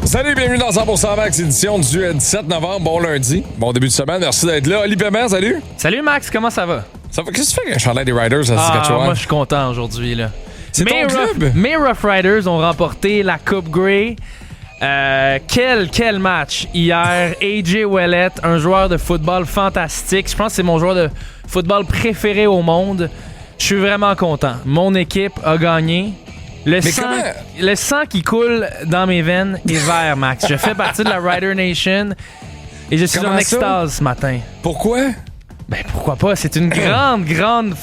Salut, bienvenue dans 100% Max, édition du 17 novembre. Bon lundi, bon début de semaine. Merci d'être là. Oli Paiement, salut. Salut Max, comment ça va? Ça va? Qu'est-ce que tu fais avec un chandail des Riders à Saskatchewan? Moi, je suis content aujourd'hui. Là. C'est ton club? Mes Rough Riders ont remporté la Coupe Grey. Quel match hier. AJ Ouellet, un joueur de football fantastique. Je pense que c'est mon joueur de football préféré au monde. Je suis vraiment content. Mon équipe a gagné. Le sang qui coule dans mes veines est vert, Max. Je fais partie de la Rider Nation et je suis en extase ce matin. Pourquoi? Ben pourquoi pas? C'est une grande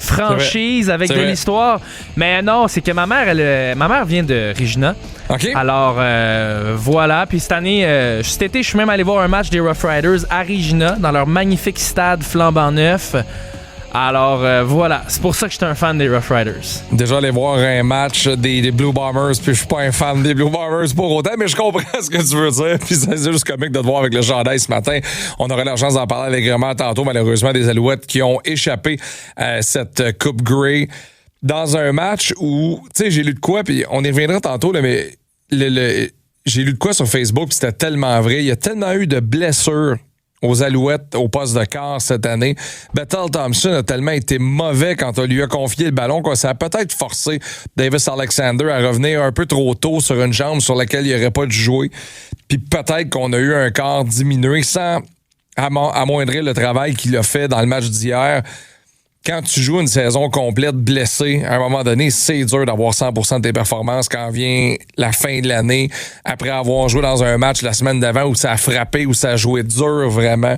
franchise avec de l'histoire. Mais non, c'est que ma mère vient de Regina. OK. Alors voilà. Puis cet été, je suis même allé voir un match des Rough Riders à Regina dans leur magnifique stade flambant neuf. Alors voilà, c'est pour ça que j'étais un fan des Rough Riders. Déjà aller voir un match des Blue Bombers, puis je suis pas un fan des Blue Bombers pour autant, mais je comprends ce que tu veux dire. Puis c'est juste comique de te voir avec le chandail ce matin. On aura la chance d'en parler allègrement tantôt, malheureusement, des Alouettes qui ont échappé à cette Coupe Grey dans un match où, tu sais, j'ai lu de quoi, puis on y reviendra tantôt, là, mais j'ai lu de quoi sur Facebook, puis c'était tellement vrai. Il y a tellement eu de blessures aux Alouettes au poste de quart cette année. Bethel Thompson a tellement été mauvais quand on lui a confié le ballon que ça a peut-être forcé Davis Alexander à revenir un peu trop tôt sur une jambe sur laquelle il n'aurait pas dû jouer. Puis peut-être qu'on a eu un quart diminué sans amoindrir le travail qu'il a fait dans le match d'hier. Quand tu joues une saison complète blessé, à un moment donné, c'est dur d'avoir 100% de tes performances quand vient la fin de l'année, après avoir joué dans un match la semaine d'avant où ça a frappé, où ça a joué dur vraiment.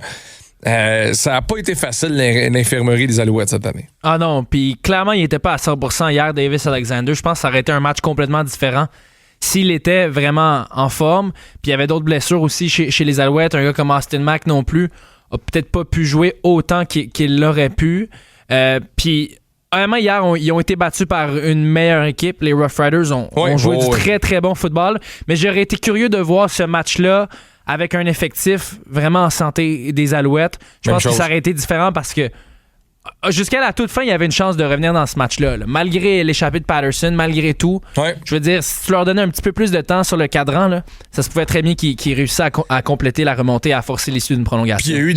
Ça n'a pas été facile l'infirmerie des Alouettes cette année. Ah non, puis clairement, il n'était pas à 100% hier, Davis Alexander. Je pense que ça aurait été un match complètement différent s'il était vraiment en forme. Puis il y avait d'autres blessures aussi chez les Alouettes. Un gars comme Austin Mack non plus a peut-être pas pu jouer autant qu'il l'aurait pu. Puis honnêtement, hier, ils ont été battus par une meilleure équipe. Les Rough Riders ont joué du très très bon football, mais j'aurais été curieux de voir ce match-là avec un effectif vraiment en santé des Alouettes. Je pense que ça aurait été différent parce que jusqu'à la toute fin, il y avait une chance de revenir dans ce match-là. Malgré l'échappée de Patterson, malgré tout. Ouais. Je veux dire, si tu leur donnais un petit peu plus de temps sur le cadran, là, ça se pouvait très bien qu'ils réussissent à compléter la remontée, à forcer l'issue d'une prolongation. Puis il y a eu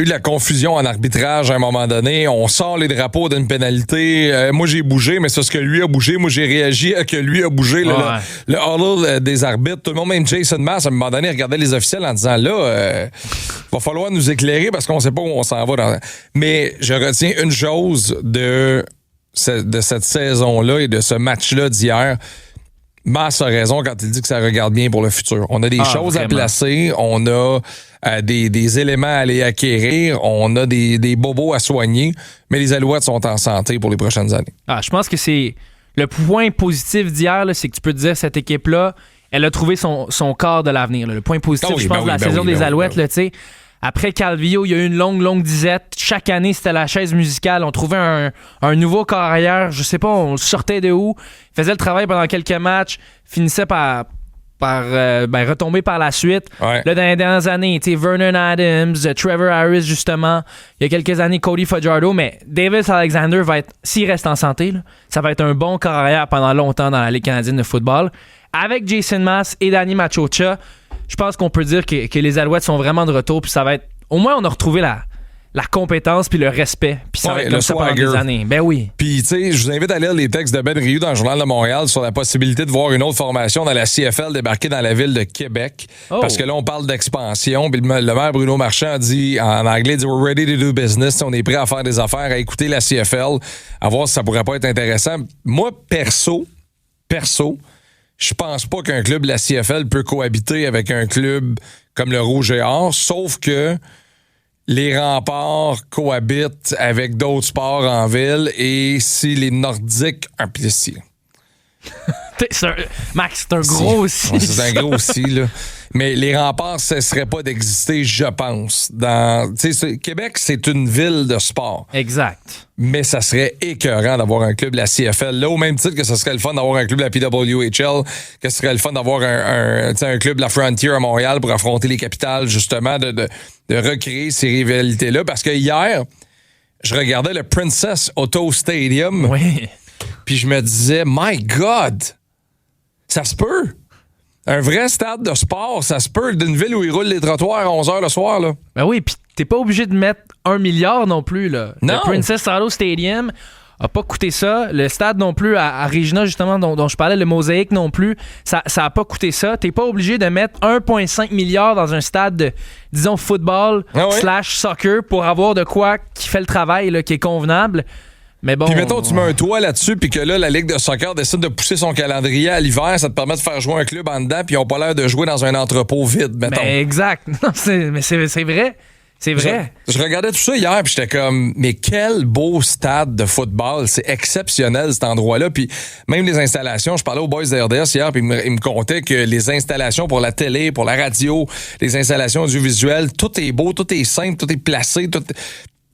de la confusion en arbitrage à un moment donné. On sort les drapeaux d'une pénalité. Moi, j'ai bougé, mais c'est ce que lui a bougé. Moi, j'ai réagi à que lui a bougé. Le huddle des arbitres. Tout le monde, même Jason Mass, à un moment donné, regardait les officiels en disant là, va falloir nous éclairer parce qu'on sait pas où on s'en va. Mais je retiens une chose de cette saison-là et de ce match-là d'hier. Mass a raison quand il dit que ça regarde bien pour le futur. On a des choses vraiment à placer, on a des éléments à aller acquérir, on a des bobos à soigner, mais les Alouettes sont en santé pour les prochaines années. Je pense que c'est le point positif d'hier, là, c'est que tu peux te dire cette équipe-là, elle a trouvé son corps de l'avenir. Là. Le point positif, je pense, de la saison des Alouettes, tu sais. Après Calvillo, il y a eu une longue disette. Chaque année, c'était la chaise musicale. On trouvait un nouveau corps arrière. Je sais pas, on le sortait de où. Il faisait le travail pendant quelques matchs. Finissait par retomber par la suite. Ouais. Là, dans les dernières années, Vernon Adams, Trevor Harris, justement. Il y a quelques années, Cody Fajardo. Mais Davis Alexander va être, s'il reste en santé, là, ça va être un bon corps arrière pendant longtemps dans la Ligue canadienne de football. Avec Jason Mass et Danny Machocha, je pense qu'on peut dire que les Alouettes sont vraiment de retour. Puis ça va être... Au moins, on a retrouvé la compétence puis le respect. Puis ça va être comme ça pendant des années. Ben oui. Puis, tu sais, je vous invite à lire les textes de Ben Rioux dans le Journal de Montréal sur la possibilité de voir une autre formation dans la CFL débarquer dans la ville de Québec. Oh. Parce que là, on parle d'expansion. Puis le maire Bruno Marchand a dit, en anglais, il dit « We're ready to do business ». On est prêt à faire des affaires, à écouter la CFL, à voir si ça pourrait pas être intéressant. Moi, perso, je pense pas qu'un club de la CFL peut cohabiter avec un club comme le Rouge et Or, sauf que les Remparts cohabitent avec d'autres sports en ville et si les Nordiques... Un plaisir. Max, c'est un gros si. Ouais, c'est un gros si, là. Mais les Remparts cesseraient pas d'exister, je pense. Québec, c'est une ville de sport. Exact. Mais ça serait écœurant d'avoir un club de la CFL. Là, au même titre que ce serait le fun d'avoir un club de la PWHL, que ce serait le fun d'avoir un club de la Frontier à Montréal pour affronter les capitales, justement, de recréer ces rivalités-là. Parce que hier, je regardais le Princess Auto Stadium. Oui. Puis je me disais, my God, ça se peut. Un vrai stade de sport, ça se peut d'une ville où ils roulent les trottoirs à 11h le soir, là. Ben oui, puis t'es pas obligé de mettre 1 milliard non plus, là. Non. Le Princess Auto Stadium a pas coûté ça. Le stade non plus à Regina, justement, dont je parlais, le Mosaïque non plus, ça a pas coûté ça. T'es pas obligé de mettre 1,5 milliard dans un stade de, disons, football / soccer pour avoir de quoi qui fait le travail, là, qui est convenable. Mais bon. Puis mettons, tu mets un toit là-dessus, puis que là, la Ligue de soccer décide de pousser son calendrier à l'hiver, ça te permet de faire jouer un club en dedans, puis ils ont pas l'air de jouer dans un entrepôt vide, mettons. Mais exact. Non, c'est vrai. C'est vrai. Je regardais tout ça hier, puis j'étais comme, mais quel beau stade de football. C'est exceptionnel, cet endroit-là. Puis même les installations, je parlais aux boys de RDS hier, puis ils me contaient que les installations pour la télé, pour la radio, les installations audiovisuelles, tout est beau, tout est simple, tout est placé, tout...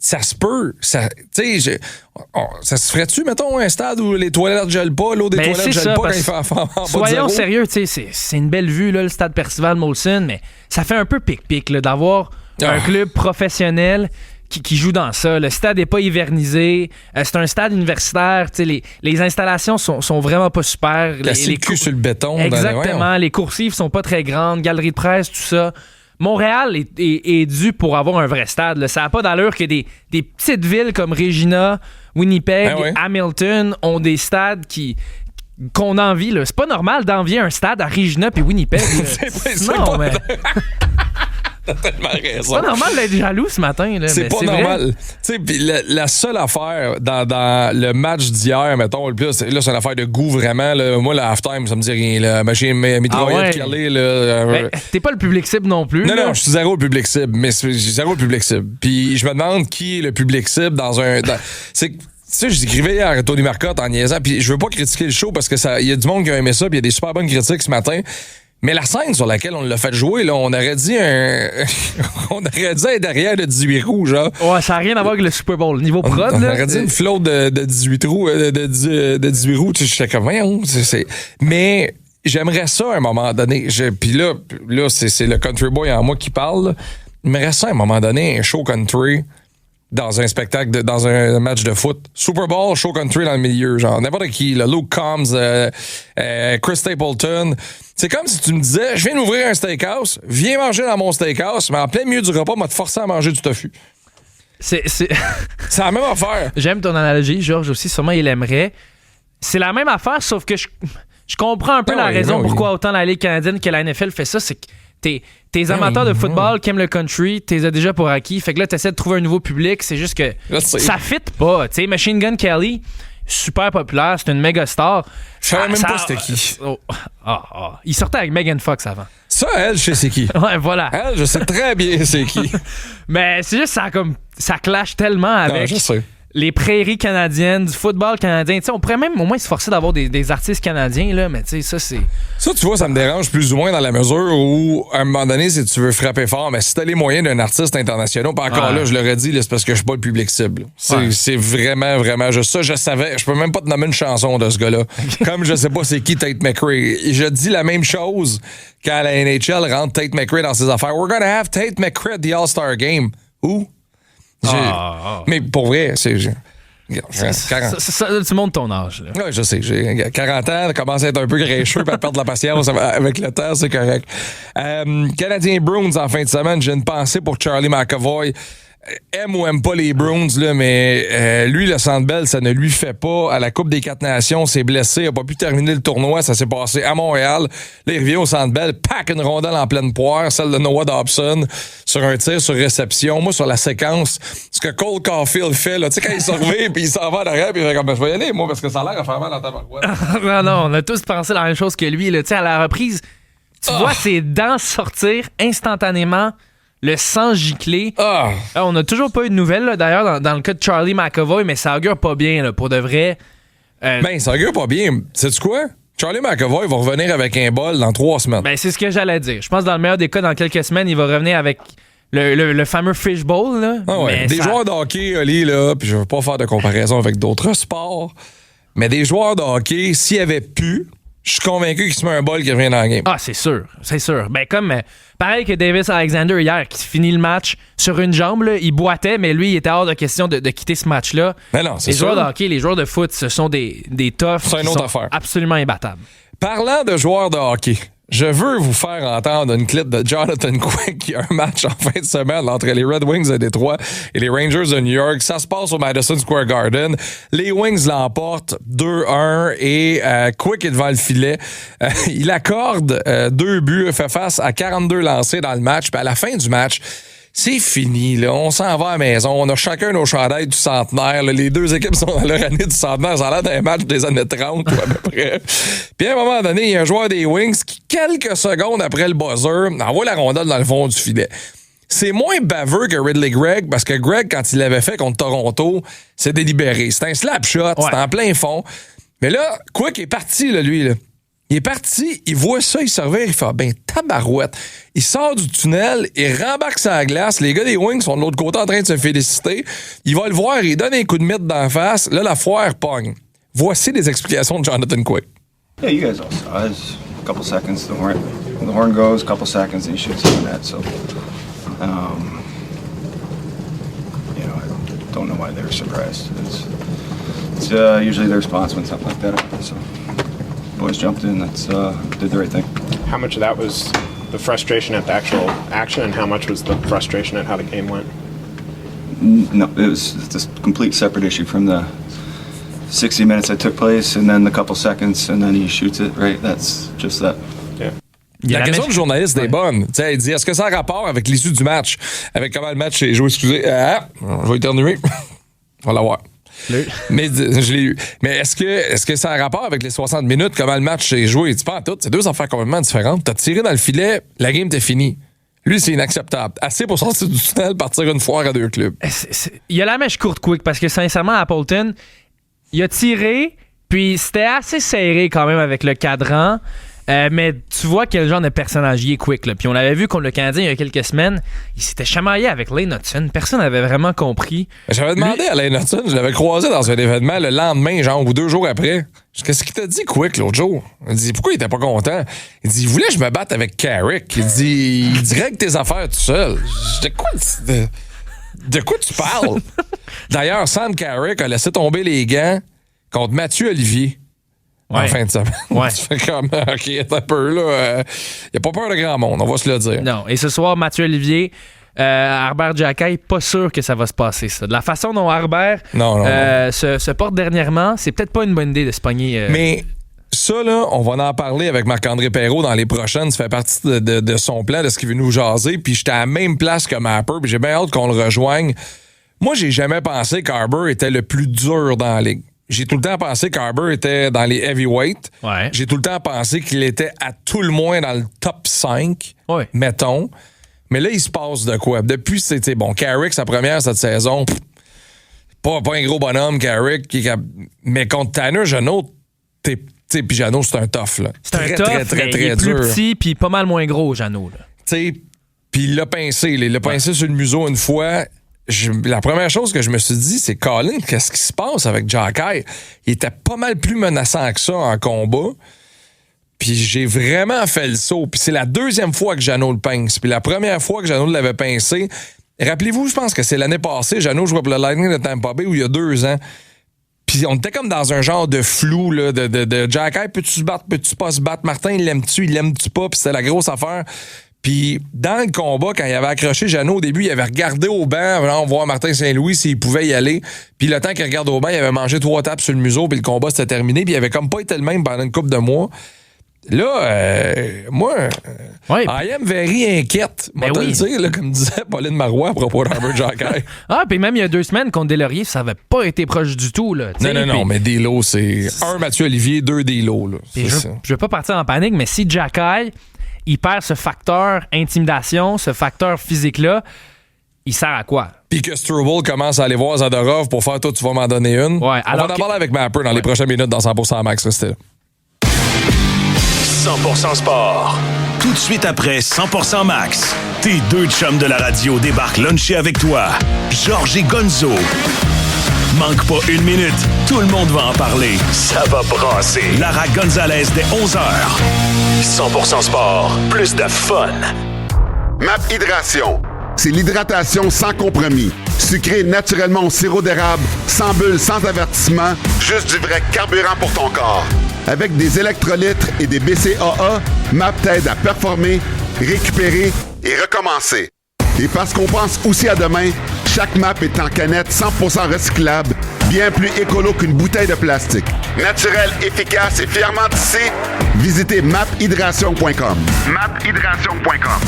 Ça se peut. Ça se ferait-tu, mettons, un stade où les toilettes gèlent pas, l'eau des toilettes gèle pas quand il fait en bas de zéro? Soyons sérieux, c'est une belle vue, là, le stade Percival Molson, mais ça fait un peu pic-pic là, d'avoir un club professionnel qui joue dans ça. Le stade n'est pas hivernisé. C'est un stade universitaire. Les installations sont vraiment pas super. Les cul sur le béton. Exactement. Les coursives sont pas très grandes. Galerie de presse, tout ça. Montréal est dû pour avoir un vrai stade. Là. Ça n'a pas d'allure que des petites villes comme Regina, Winnipeg, Hamilton ont des stades qu'on envie. Là. C'est pas normal d'envier un stade à Regina puis Winnipeg. Mais... T'as tellement raison. C'est pas normal d'être jaloux ce matin. Là, c'est mais pas c'est normal. Tu sais, la seule affaire dans le match d'hier, mettons, là, c'est une affaire de goût vraiment. Là. Moi, le halftime, ça me dit rien. La machine mitraillette Kelly. T'es pas le public cible non plus. Non, je suis zéro le public cible. Mais j'ai zéro le public cible. Puis je me demande qui est le public cible dans un. C'est. Tu sais, j'écrivais hier à Tony Marcotte en niaisant, puis je veux pas critiquer le show parce que il y a du monde qui a aimé ça, puis il y a des super bonnes critiques ce matin. Mais la scène sur laquelle on l'a fait jouer, là, on aurait dit être derrière de 18 roues, genre. Ouais, ça n'a rien à voir avec le Super Bowl. Niveau prod, on aurait dit une flotte de 18 roues, de 18 roues. Tu sais, j'étais comme, voyons, Mais j'aimerais ça à un moment donné. Puis là, c'est le country boy en moi qui parle. Là. J'aimerais ça à un moment donné, un show country dans un spectacle, dans un match de foot. Super Bowl, show country dans le milieu, genre. N'importe qui, là, Luke Combs, Chris Stapleton. C'est comme si tu me disais, je viens d'ouvrir un steakhouse, viens manger dans mon steakhouse, mais en plein milieu du repas, m'a te forcé à manger du tofu. C'est la même affaire. J'aime ton analogie, Georges aussi, sûrement il aimerait. C'est la même affaire, sauf que je comprends un peu la raison pourquoi autant la Ligue canadienne que la NFL fait ça, c'est que t'es amateurs de football qui aiment le country, t'es déjà pour acquis. Fait que là, t'essaies de trouver un nouveau public. C'est juste que ça fit pas. Tu sais, Machine Gun Kelly, super populaire, c'est une méga star. Je savais même pas c'était qui. Il sortait avec Megan Fox avant. Ça, elle, je sais c'est qui. Ouais, voilà. Elle, je sais très bien c'est qui. Mais c'est juste ça clash tellement avec les prairies canadiennes, du football canadien. T'sais, on pourrait même au moins se forcer d'avoir des artistes canadiens, là, mais tu sais, ça, c'est... Ça, tu vois, ça me dérange plus ou moins dans la mesure où, à un moment donné, si tu veux frapper fort, mais si t'as les moyens d'un artiste international, pas encore là, je l'aurais dit, là, c'est parce que je suis pas le public cible. C'est vraiment, vraiment... Ça, je savais. Je peux même pas te nommer une chanson de ce gars-là. Comme je sais pas c'est qui Tate McRae. Je dis la même chose quand la NHL rentre Tate McRae dans ses affaires. We're gonna have Tate McRae at the All-Star Game. Où? Mais pour vrai, c'est... tu montes ton âge. Oui, je sais. J'ai 40 ans, commence à être un peu grincheux et à perdre la patience avec le temps, c'est correct. Canadien Bruins en fin de semaine, j'ai une pensée pour Charlie McAvoy. Aime ou aime pas les Bruins, là, mais lui, le Centre Bell, ça ne lui fait pas. À la Coupe des 4 Nations, s'est blessé, il n'a pas pu terminer le tournoi. Ça s'est passé à Montréal. Là, il revient au Centre Bell, pack une rondelle en pleine poire, celle de Noah Dobson, sur un tir sur réception. Moi, sur la séquence, ce que Cole Caulfield fait, là, tu sais, quand il se revient, puis il s'en va derrière, puis il fait comme, je vais y aller, moi, parce que ça a l'air à faire mal dans ta barouette. Non, on a tous pensé la même chose que lui, là. Tu sais, à la reprise, tu vois ses dents sortir instantanément. Le sang giclé. On n'a toujours pas eu de nouvelles, là, d'ailleurs, dans le cas de Charlie McAvoy, mais ça augure pas bien, là, pour de vrai. Ça augure pas bien. Sais-tu quoi? Charlie McAvoy va revenir avec un bol dans 3 semaines. C'est ce que j'allais dire. Je pense que dans le meilleur des cas, dans quelques semaines, il va revenir avec le fameux fishbowl. Là. Des joueurs de hockey, Oli, là, puis je veux pas faire de comparaison avec d'autres sports, mais des joueurs de hockey, s'il y avait pu, je suis convaincu qu'il se met un bol qui revient dans la game. Ah, c'est sûr. Comme pareil que Davis Alexander hier, qui finit le match sur une jambe, là, il boitait, mais lui, il était hors de question de quitter ce match-là. Mais non, c'est les joueurs de hockey, les joueurs de foot, ce sont des toughs. C'est une autre affaire. Absolument imbattables. Parlant de joueurs de hockey, Je veux vous faire entendre une clip de Jonathan Quick qui a un match en fin de semaine entre les Red Wings de Détroit et les Rangers de New York. Ça se passe au Madison Square Garden. Les Wings l'emportent 2-1 et Quick est devant le filet. Il accorde 2 buts, fait face à 42 lancés dans le match. Puis à la fin du match, c'est fini, là. On s'en va à la maison. On a chacun nos chandails du centenaire. Là. Les deux équipes sont dans leur année du centenaire. Ça a l'air d'un match des années 30 ou à peu près. Puis à un moment donné, il y a un joueur des Wings qui, quelques secondes après le buzzer, envoie la rondelle dans le fond du filet. C'est moins baveux que Ridley Gregg parce que Gregg, quand il l'avait fait contre Toronto, c'est délibéré. C'était un slap shot, c'était en plein fond. Mais là, Quick est parti, là, lui, là. Il est parti, il voit ça, il se revient, il fait « ben tabarouette ». Il sort du tunnel, il rembarque sa glace. Les gars des Wings sont de l'autre côté en train de se féliciter. Il va le voir, il donne un coup de mythe d'en face. Là, la foire pogne. Voici les explications de Jonathan Quick. Yeah, you guys all saw it. A couple seconds, the horn goes, a couple seconds, and he shoots in the net. So, I don't know why they were surprised. It's usually their response when something like that happens. So. Boys jumped in, did the right thing. How much of that was the frustration at the actual action, and how much was the frustration at how the game went? No, it's a complete separate issue from the 60 minutes that took place, and then the couple seconds, and then he shoots it, right? That's just that. Yeah. La question du journaliste est bonne. T'sais, il dit, est-ce que ça a rapport avec l'issue du match? Avec comment le match est joué? Excusez, je vais éternuer. On va l'avoir. Mais je l'ai eu. Mais est-ce que ça a rapport avec les 60 minutes, comment le match s'est joué? Tu pas en tout. C'est deux affaires complètement différentes. T'as tiré dans le filet, la game t'est finie. Lui, c'est inacceptable. Assez pour sortir du tunnel, partir une foire à 2 clubs. Il y a la mèche courte, Quick, parce que sincèrement, Appleton, il a tiré, puis c'était assez serré quand même avec le cadran. Mais tu vois quel genre de personnage il est, Quick. Là. Puis on l'avait vu contre le Canadien il y a quelques semaines. Il s'était chamaillé avec Lane Hutson. Personne n'avait vraiment compris. J'avais demandé à Lane Hutson, je l'avais croisé dans un événement le lendemain, genre, ou 2 jours après. Qu'est-ce qu'il t'a dit, Quick, l'autre jour? Il dit, pourquoi il était pas content? Il dit, il voulait que je me batte avec Carrick. Il dit, il règle tes affaires tout seul. De quoi tu parles? D'ailleurs, Sam Carrick a laissé tomber les gants contre Mathieu Olivier. En fin de semaine. Ouais. Tu fais comme, OK, un peu là. Il n'y a pas peur de grand monde, on va se le dire. Non. Et ce soir, Mathieu Olivier, Harbert Jackay, pas sûr que ça va se passer, ça. De la façon dont Harbert se porte dernièrement, c'est peut-être pas une bonne idée de se pogner. Mais ça, là, on va en parler avec Marc-André Perrault dans les prochaines. Ça fait partie de son plan, de ce qu'il veut nous jaser. Puis j'étais à la même place que Mapper, puis j'ai bien hâte qu'on le rejoigne. Moi, j'ai jamais pensé qu'Harbert était le plus dur dans la ligue. J'ai tout le temps pensé qu'Harbert était dans les heavyweights. Ouais. J'ai tout le temps pensé qu'il était à tout le moins dans le top 5, mettons. Mais là, il se passe de quoi? Depuis, c'était bon. Carrick, sa première cette saison, pas un gros bonhomme, Carrick. Mais contre Tanner Jeannot, puis Jeannot, c'est un tough. Là. C'est un tough, très, il est plus petit puis pas mal moins gros, Jeannot. Puis il l'a pincé. Il l'a pincé sur le museau une fois. La première chose que je me suis dit, c'est Colin, qu'est-ce qui se passe avec Jackay? Il était pas mal plus menaçant que ça en combat. Puis j'ai vraiment fait le saut. Puis c'est la deuxième fois que Jeannot le pince. Puis la première fois que Jeannot l'avait pincé, rappelez-vous, je pense que c'est l'année passée, Jeannot jouait pour le Lightning de Tampa Bay, où il y a 2 ans. Puis on était comme dans un genre de flou là, de Jackay, peux-tu se battre, peux-tu pas se battre? Martin, il l'aime-tu pas? Puis c'était la grosse affaire. Puis, dans le combat, quand il avait accroché Jeannot au début, il avait regardé au banc, on voir Martin Saint-Louis s'il pouvait y aller. Puis, le temps qu'il regarde au banc, il avait mangé 3 tapes sur le museau, puis le combat s'était terminé. Puis, il avait comme pas été le même pendant une couple de mois. Là, moi, I am very inquiète. Moi, le dire, là, comme disait Pauline Marois à propos d'Harbert Jackay. Puis même il y a 2 semaines, contre Deslauriers, ça avait pas été proche du tout. Là, non, mais Delo, c'est 1 Mathieu Olivier, 2 Delo. Là. Je veux pas partir en panique, mais si Jackay, il perd ce facteur intimidation, ce facteur physique-là, il sert à quoi? Puis que Struble commence à aller voir Zadorov pour faire toi, tu vas m'en donner une. Ouais, on va en parler avec Mapper dans les prochaines minutes dans 100% Max. Restez là. 100% Sport. Tout de suite après 100% Max, tes 2 chums de la radio débarquent luncher avec toi. Georges et Gonzo. Manque pas 1 minute, tout le monde va en parler. Ça va brasser. Lara Gonzalez dès 11h. 100% Sport, plus de fun. MAP Hydration, c'est l'hydratation sans compromis. Sucré naturellement au sirop d'érable, sans bulles, sans avertissement, juste du vrai carburant pour ton corps. Avec des électrolytres et des BCAA, MAP t'aide à performer, récupérer et recommencer. Et parce qu'on pense aussi à demain, chaque MAP est en canette 100% recyclable, bien plus écolo qu'une bouteille de plastique. Naturel, efficace et fièrement tissé, visitez maphydration.com. Maphydration.com.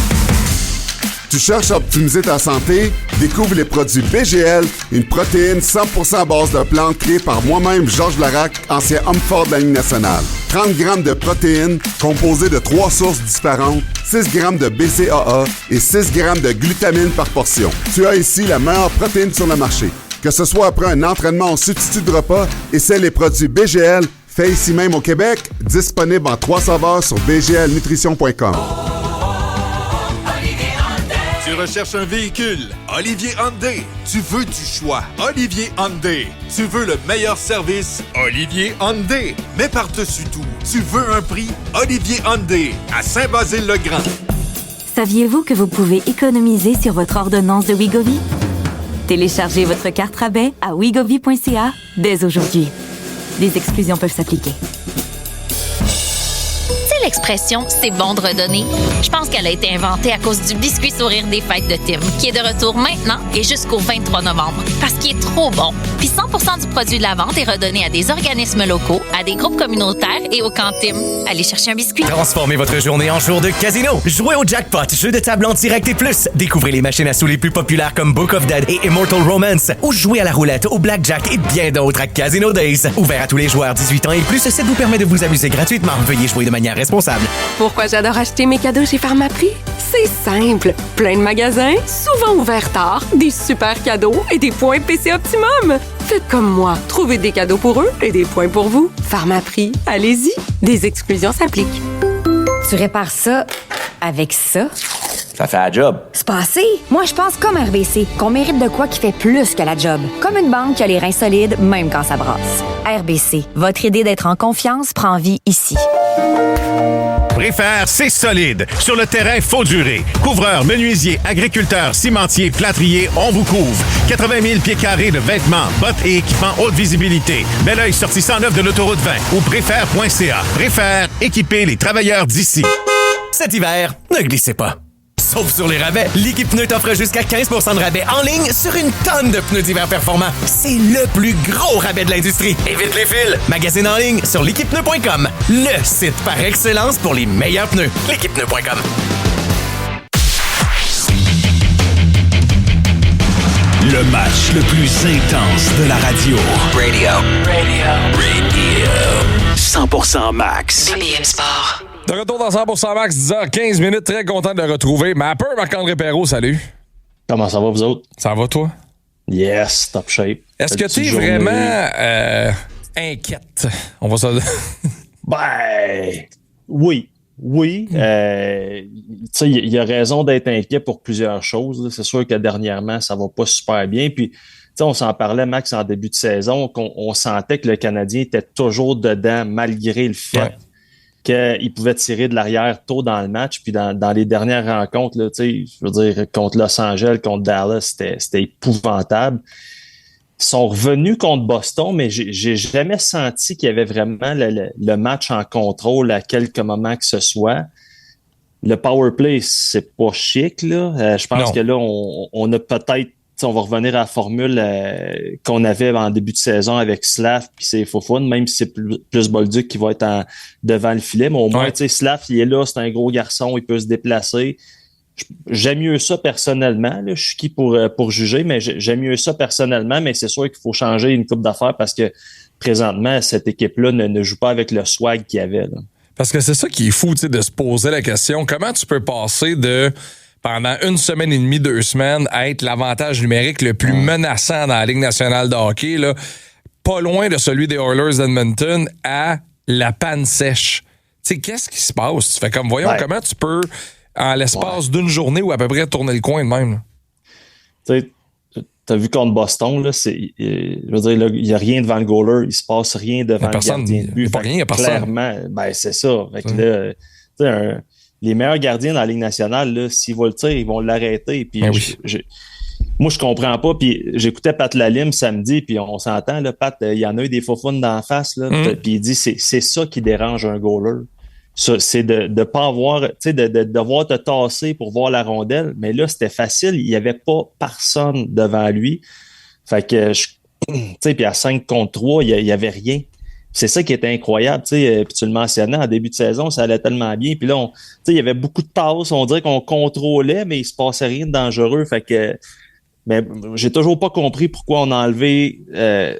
Tu cherches à optimiser ta santé? Découvre les produits BGL, une protéine 100% à base de plantes créée par moi-même, Georges Larac, ancien homme fort de la Ligue nationale. 30 grammes de protéines composées de 3 sources différentes, 6 grammes de BCAA et 6 grammes de glutamine par portion. Tu as ici la meilleure protéine sur le marché. Que ce soit après un entraînement en substitut de repas, essaie les produits BGL, faits ici même au Québec, disponibles en 3 saveurs sur bglnutrition.com. Tu recherches un véhicule? Olivier Hyundai. Tu veux du choix? Olivier Hyundai. Tu veux le meilleur service? Olivier Hyundai. Mais par-dessus tout, tu veux un prix? Olivier Hyundai, à Saint-Basile-le-Grand. Saviez-vous que vous pouvez économiser sur votre ordonnance de Wegovy? Téléchargez votre carte rabais à wegovy.ca dès aujourd'hui. Des exclusions peuvent s'appliquer. L'expression « c'est bon de redonner ». Je pense qu'elle a été inventée à cause du biscuit sourire des fêtes de Tim, qui est de retour maintenant et jusqu'au 23 novembre, parce qu'il est trop bon. Puis 100% du produit de la vente est redonné à des organismes locaux, à des groupes communautaires et au camp Tim. Allez chercher un biscuit. Transformez votre journée en jour de casino. Jouez au jackpot, jeu de table en direct et plus. Découvrez les machines à sous les plus populaires comme Book of Dead et Immortal Romance. Ou jouez à la roulette, au blackjack et bien d'autres à Casino Days. Ouvert à tous les joueurs 18 ans et plus, ça vous permet de vous amuser gratuitement. Veuillez jouer de manière responsable. Pourquoi j'adore acheter mes cadeaux chez Pharmaprix? C'est simple. Plein de magasins, souvent ouverts tard, des super cadeaux et des points PC Optimum. Faites comme moi. Trouvez des cadeaux pour eux et des points pour vous. Pharmaprix, allez-y. Des exclusions s'appliquent. Tu répares ça avec ça? Ça fait la job. C'est pas assez. Moi, je pense comme RBC, qu'on mérite de quoi qui fait plus que la job. Comme une banque qui a les reins solides, même quand ça brasse. RBC, votre idée d'être en confiance prend vie ici. Préfère, c'est solide. Sur le terrain, faut durer. Couvreurs, menuisiers, agriculteurs, cimentiers, plâtriers, on vous couvre. 80 000 pieds carrés de vêtements, bottes et équipements haute visibilité. Bel oeil sortie 109 de l'autoroute 20 ou préfère.ca. Préfère, équiper les travailleurs d'ici. Cet hiver, ne glissez pas. Sauf sur les rabais, l'équipe Pneu t'offre jusqu'à 15% de rabais en ligne sur une tonne de pneus d'hiver performants. C'est le plus gros rabais de l'industrie. Évite les fils. Magasine en ligne sur l'équipepneu.com. Le site par excellence pour les meilleurs pneus. L'équipepneu.com. Le match le plus intense de la radio. Radio. 100% Max. BPM Sport. De retour dans 100% Max, 10h15 minutes. Très content de le retrouver. Mapper, Marc-André Perrault, salut. Comment ça va, vous autres? Ça va, toi? Yes, top shape. Est-ce que tu es vraiment inquiète? On va ça. Ben, oui. Oui. Tu sais, il y a raison d'être inquiet pour plusieurs choses. C'est sûr que dernièrement, ça va pas super bien. Puis, tu sais, on s'en parlait, Max, en début de saison, qu'on sentait que le Canadien était toujours dedans, malgré le fait qu'il pouvait tirer de l'arrière tôt dans le match. Puis dans les dernières rencontres, là, je veux dire, contre Los Angeles, contre Dallas, c'était épouvantable. Ils sont revenus contre Boston, mais j'ai jamais senti qu'il y avait vraiment le match en contrôle à quelques moments que ce soit. Le power play, c'est pas chic, là. Je pense que là, on a peut-être, on va revenir à la formule qu'on avait en début de saison avec Slav puis c'est Fofun, même si c'est plus Bolduc qui va être devant le filet. Mais au moins, Slav, il est là, c'est un gros garçon, il peut se déplacer. J'aime mieux ça personnellement. Là. Je suis qui pour juger, mais j'aime mieux ça personnellement. Mais c'est sûr qu'il faut changer une coupe d'affaires parce que présentement, cette équipe-là ne joue pas avec le swag qu'il y avait. Là. Parce que c'est ça qui est fou, de se poser la question. Comment tu peux passer de pendant 1 semaine et demie, 2 semaines, à être l'avantage numérique le plus menaçant dans la Ligue nationale de hockey, là, pas loin de celui des Oilers d'Edmonton, à la panne sèche. Tu sais, qu'est-ce qui se passe? Tu fais comme, voyons, comment tu peux, en l'espace d'une journée ou à peu près tourner le coin de même? Tu sais, t'as vu contre Boston, là, je veux dire, il n'y a rien devant le goaler, il se passe rien devant le gardien de but. Il n'y a pas rien, il n'y a personne. Clairement, c'est ça. Fait que là, tu sais, les meilleurs gardiens dans la Ligue nationale, là, s'ils vont le tirer, ils vont l'arrêter. Puis Moi, je comprends pas. Puis j'écoutais Pat Lalime samedi, puis on s'entend, là, Pat, il y en a eu des faufounes d'en face, là. Puis il dit c'est ça qui dérange un goaler. Ça, c'est de pas avoir, tu sais, de devoir te tasser pour voir la rondelle. Mais là, c'était facile. Il y avait pas personne devant lui. Fait que, tu sais, puis à 5 contre 3, il y avait rien. C'est ça qui était incroyable, tu sais. Puis tu le mentionnais, en début de saison, ça allait tellement bien. Puis là, tu sais, il y avait beaucoup de passes. On dirait qu'on contrôlait, mais il se passait rien de dangereux. Fait que, mais j'ai toujours pas compris pourquoi on a enlevé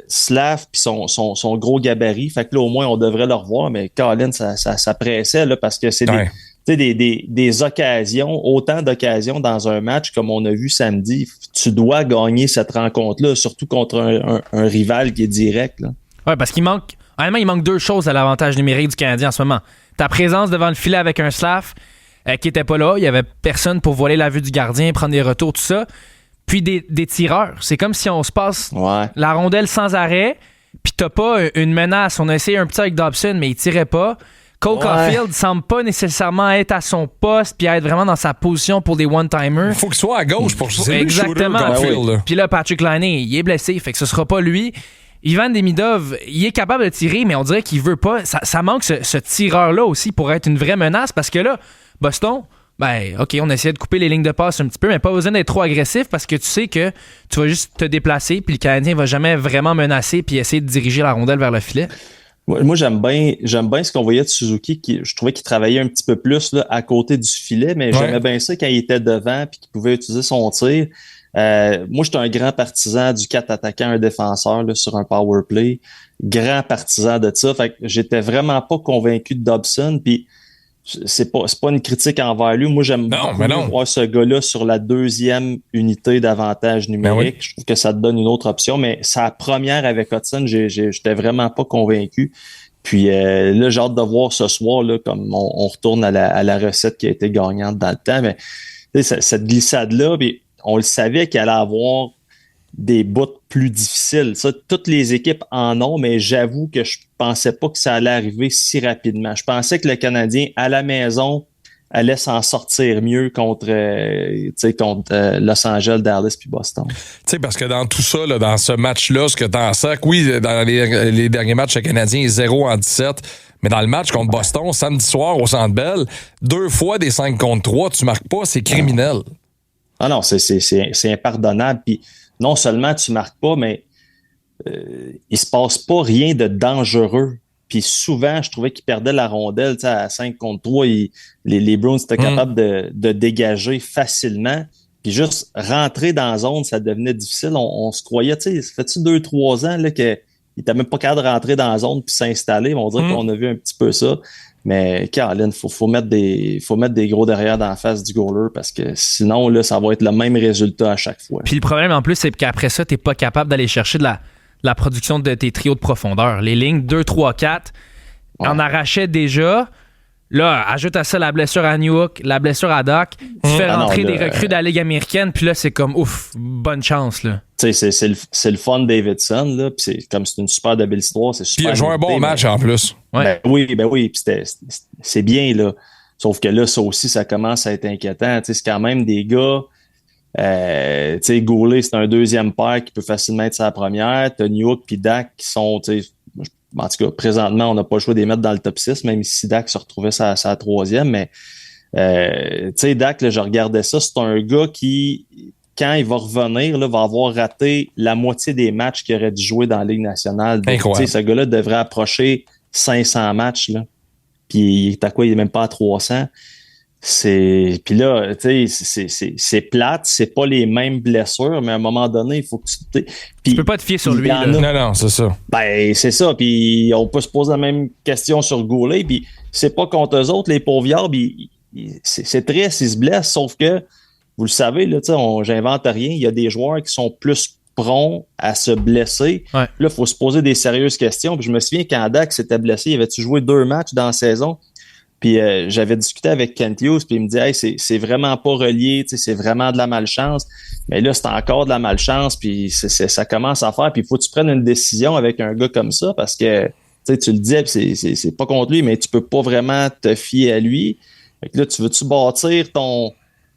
Slav puis son gros gabarit. Fait que là, au moins, on devrait le revoir. Mais Colin, ça pressait là, parce que c'est des occasions, autant d'occasions dans un match comme on a vu samedi. Tu dois gagner cette rencontre-là, surtout contre un rival qui est direct. Là. Ouais, parce qu'il manque 2 choses à l'avantage numérique du Canadien en ce moment. Ta présence devant le filet avec un Slav qui était pas là. Il y avait personne pour voiler la vue du gardien, prendre des retours, tout ça. Puis des tireurs. C'est comme si on se passe la rondelle sans arrêt, puis t'as pas une menace. On a essayé un petit avec Dobson, mais il tirait pas. Cole Caulfield semble pas nécessairement être à son poste puis être vraiment dans sa position pour des one-timers. Il faut qu'il soit à gauche pour ça. Exactement. Puis là, Patrick Laine, il est blessé, fait que ce sera pas lui. Ivan Demidov, il est capable de tirer, mais on dirait qu'il veut pas. Ça manque ce tireur-là aussi pour être une vraie menace, parce que là, Boston... Ben, OK, on essayait de couper les lignes de passe un petit peu, mais pas besoin d'être trop agressif parce que tu sais que tu vas juste te déplacer puis le Canadien va jamais vraiment menacer puis essayer de diriger la rondelle vers le filet. Moi, j'aime bien ce qu'on voyait de Suzuki. Je trouvais qu'il travaillait un petit peu plus là, à côté du filet, mais j'aimais bien ça quand il était devant puis qu'il pouvait utiliser son tir. Moi, j'étais un grand partisan du 4 attaquants, un défenseur là, sur un power play. Grand partisan de ça. Fait que j'étais vraiment pas convaincu de Dobson. Puis c'est pas une critique envers lui. Moi, j'aime beaucoup voir ce gars-là sur la 2e unité d'avantage numérique. Je trouve que ça te donne une autre option, mais sa première avec Hudson, j'étais vraiment pas convaincu. Puis là, j'ai hâte de voir ce soir, là, comme on retourne à la recette qui a été gagnante dans le temps. Mais cette glissade-là, on le savait qu'elle allait avoir des bouts plus difficiles. Ça, toutes les équipes en ont, mais j'avoue que je pensais pas que ça allait arriver si rapidement. Je pensais que le Canadien, à la maison, allait s'en sortir mieux contre Los Angeles, Dallas puis Boston. Tu sais, parce que dans tout ça, là, dans ce match-là, ce que t'en sens, oui, dans les derniers matchs, le Canadien est 0-17, mais dans le match contre Boston, samedi soir au Centre Bell, 2 fois des 5 contre 3, tu marques pas, c'est criminel. Ah non, c'est impardonnable. Puis non seulement tu marques pas, mais il se passe pas rien de dangereux. Puis souvent, je trouvais qu'ils perdaient la rondelle. À 5 contre 3, les Bruins étaient capables de dégager facilement. Puis juste rentrer dans la zone, ça devenait difficile. On se croyait, ça fait-tu 2-3 ans là, qu'ils n'étaient même pas capable de rentrer dans la zone puis s'installer. On dirait qu'on a vu un petit peu ça. Mais Caroline, faut mettre des gros derrière dans la face du goaler parce que sinon, là, ça va être le même résultat à chaque fois. Puis le problème en plus, c'est qu'après ça, t'es pas capable d'aller chercher de la production de tes trios de profondeur. Les lignes 2, 3, 4 en arrachaient déjà. Là, ajoute à ça la blessure à Newhook, la blessure à Doc. Tu fais rentrer des recrues de la Ligue américaine, puis là, c'est comme ouf, bonne chance, là. Tu sais, c'est le fun Davidson, là, puis c'est une super belle histoire. C'est super. Puis il a joué un bon match en plus. Ouais. Ben oui, puis c'est bien, là. Sauf que là, ça aussi, ça commence à être inquiétant. Tu sais, c'est quand même des gars. Tu sais, Goulet, c'est un 2e paire qui peut facilement être sa première. T'as Newhook puis Dak qui sont, tu sais, en tout cas, présentement, on n'a pas le choix de les mettre dans le top 6, même si Dak se retrouvait sa 3e. Mais, tu sais, Dak, là, je regardais ça, c'est un gars qui, quand il va revenir, là, va avoir raté la moitié des matchs qu'il aurait dû jouer dans la Ligue nationale. Donc, ce gars-là devrait approcher 500 matchs, là. Puis, il est à quoi? Il est même pas à 300. Puis là, tu sais, c'est plate, c'est pas les mêmes blessures, mais à un moment donné, il faut que tu peux pas te fier sur lui. Non, c'est ça. Ben, c'est ça. Puis on peut se poser la même question sur Goulet. Puis c'est pas contre eux autres, les pauvres yarbes, c'est triste, ils se blessent, sauf que, vous le savez, là, j'invente rien, il y a des joueurs qui sont plus prompts à se blesser. Ouais. Là, il faut se poser des sérieuses questions. Puis je me souviens quand Dak s'était blessé, il avait-tu joué 2 matchs dans la saison? Puis j'avais discuté avec Kent Hughes, puis il me dit hey, c'est vraiment pas relié, c'est vraiment de la malchance. Mais là, c'est encore de la malchance, puis ça commence à faire. Puis il faut que tu prennes une décision avec un gars comme ça, parce que tu le dis, c'est pas contre lui, mais tu peux pas vraiment te fier à lui. Fait que là, tu veux-tu bâtir